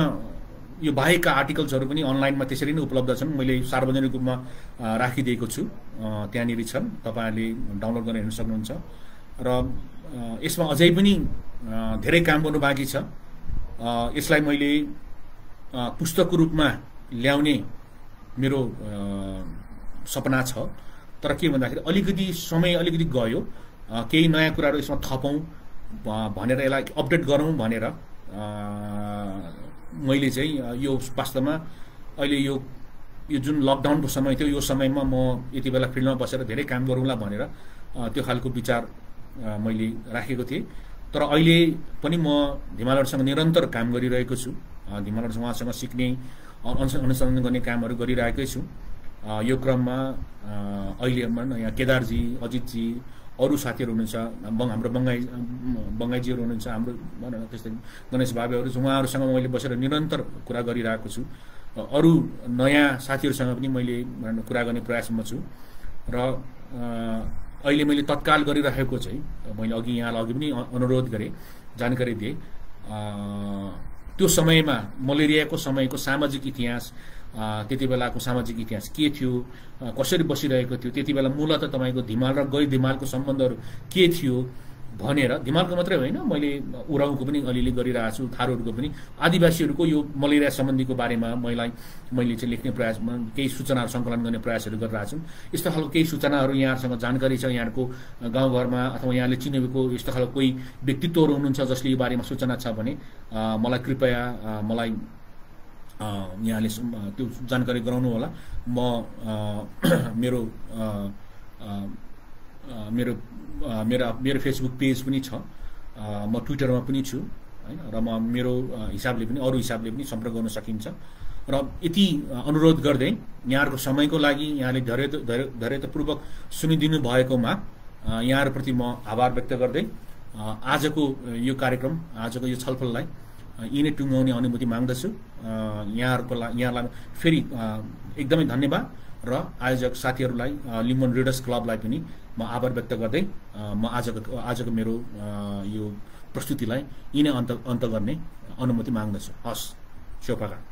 यो बाहेकका आर्टिकल्सहरू पनि अनलाइनमा त्यसरी नै उपलब्ध छन्। मैले सार्वजनिक रूपमा राखिदिएको छु, त्यहाँनिर छन्, तपाईँहरूले डाउनलोड गरेर हेर्न सक्नुहुन्छ। र यसमा अझै पनि धेरै काम गर्नु बाँकी छ। यसलाई मैले पुस्तकको रूपमा ल्याउने मेरो सपना छ, तर के भन्दाखेरि अलिकति समय गयो, केही नयाँ कुराहरू यसमा थपौँ भनेर, यसलाई अपडेट गरौँ भनेर मैले चाहिँ यो वास्तवमा अहिले यो जुन लकडाउनको समय थियो, यो समयमा म यति बेला फिल्डमा बसेर धेरै काम गरौँला भनेर त्यो खालको विचार मैले राखेको थिएँ। तर अहिले पनि म धिमालहरूसँग निरन्तर काम गरिरहेको छु। धिमालहरूसँग उहाँसँग सिक्ने, अनुसन्धान गर्ने कामहरू गरिरहेकै छु। यो क्रममा अहिले यहाँ केदारजी, अजितजी, अरू साथीहरू हुनुहुन्छ, हाम्रो बङ्गाईजीहरू हुनुहुन्छ, हाम्रो त्यस्तै गणेश बाबेहरू, उहाँहरूसँग मैले बसेर निरन्तर कुरा गरिरहेको छु। अरू नयाँ साथीहरूसँग पनि मैले कुरा गर्ने प्रयासमा छु। र अहिले मैले तत्काल गरिरहेको चाहिँ मैले यहाँलाई अघि पनि अनुरोध गरेँ, जानकारी दिएँ, त्यो समयमा मलेरियाको समयको सामाजिक इतिहास, त्यति बेलाको सामाजिक इतिहास के थियो, कसरी बसिरहेको थियो, त्यति बेला मूलतः तपाईँको धिमाल र गैर धिमालको सम्बन्धहरू के थियो भनेर, धिमालको मात्रै होइन, मैले उराउँको पनि अलिअलि गरिरहेको छु, थारूहरूको पनि, आदिवासीहरूको यो मलेरिया सम्बन्धीको बारेमा मैले चाहिँ लेख्ने प्रयास, केही सूचनाहरू सङ्कलन गर्ने प्रयासहरू गरिरहेको छु। यस्तो खालको केही सूचनाहरू यहाँहरूसँग जानकारी छ, यहाँको गाउँघरमा अथवा यहाँले चिनेको यस्तो खालको कोही व्यक्तित्वहरू हुनुहुन्छ जसले यो बारेमा सूचना छ भने मलाई कृपया मलाई यहाँले त्यो जानकारी गराउनु होला। म मेरो फेसबुक पेज पनि छ, म ट्विटरमा पनि छु हैन, र म मेरो हिसाबले पनि अरू हिसाबले पनि सम्पर्क गर्न सकिन्छ। र यति अनुरोध गर्दै यहाँहरूको समयको लागि, यहाँले धैर्यतापूर्वक सुनिदिनु भएकोमा यहाँहरूप्रति म आभार व्यक्त गर्दै आजको यो कार्यक्रम, आजको यो छलफललाई यिनै टुङ्गाउने अनुमति माग्दछु। यहाँलाई फेरि एकदमै धन्यवाद, र आयोजक साथीहरूलाई, लिम्बुवान रिडर्स क्लबलाई पनि म आभार व्यक्त गर्दै म आजको मेरो यो प्रस्तुतिलाई यिनै अन्त गर्ने अनुमति माग्दछु। हस्, शुभकामना।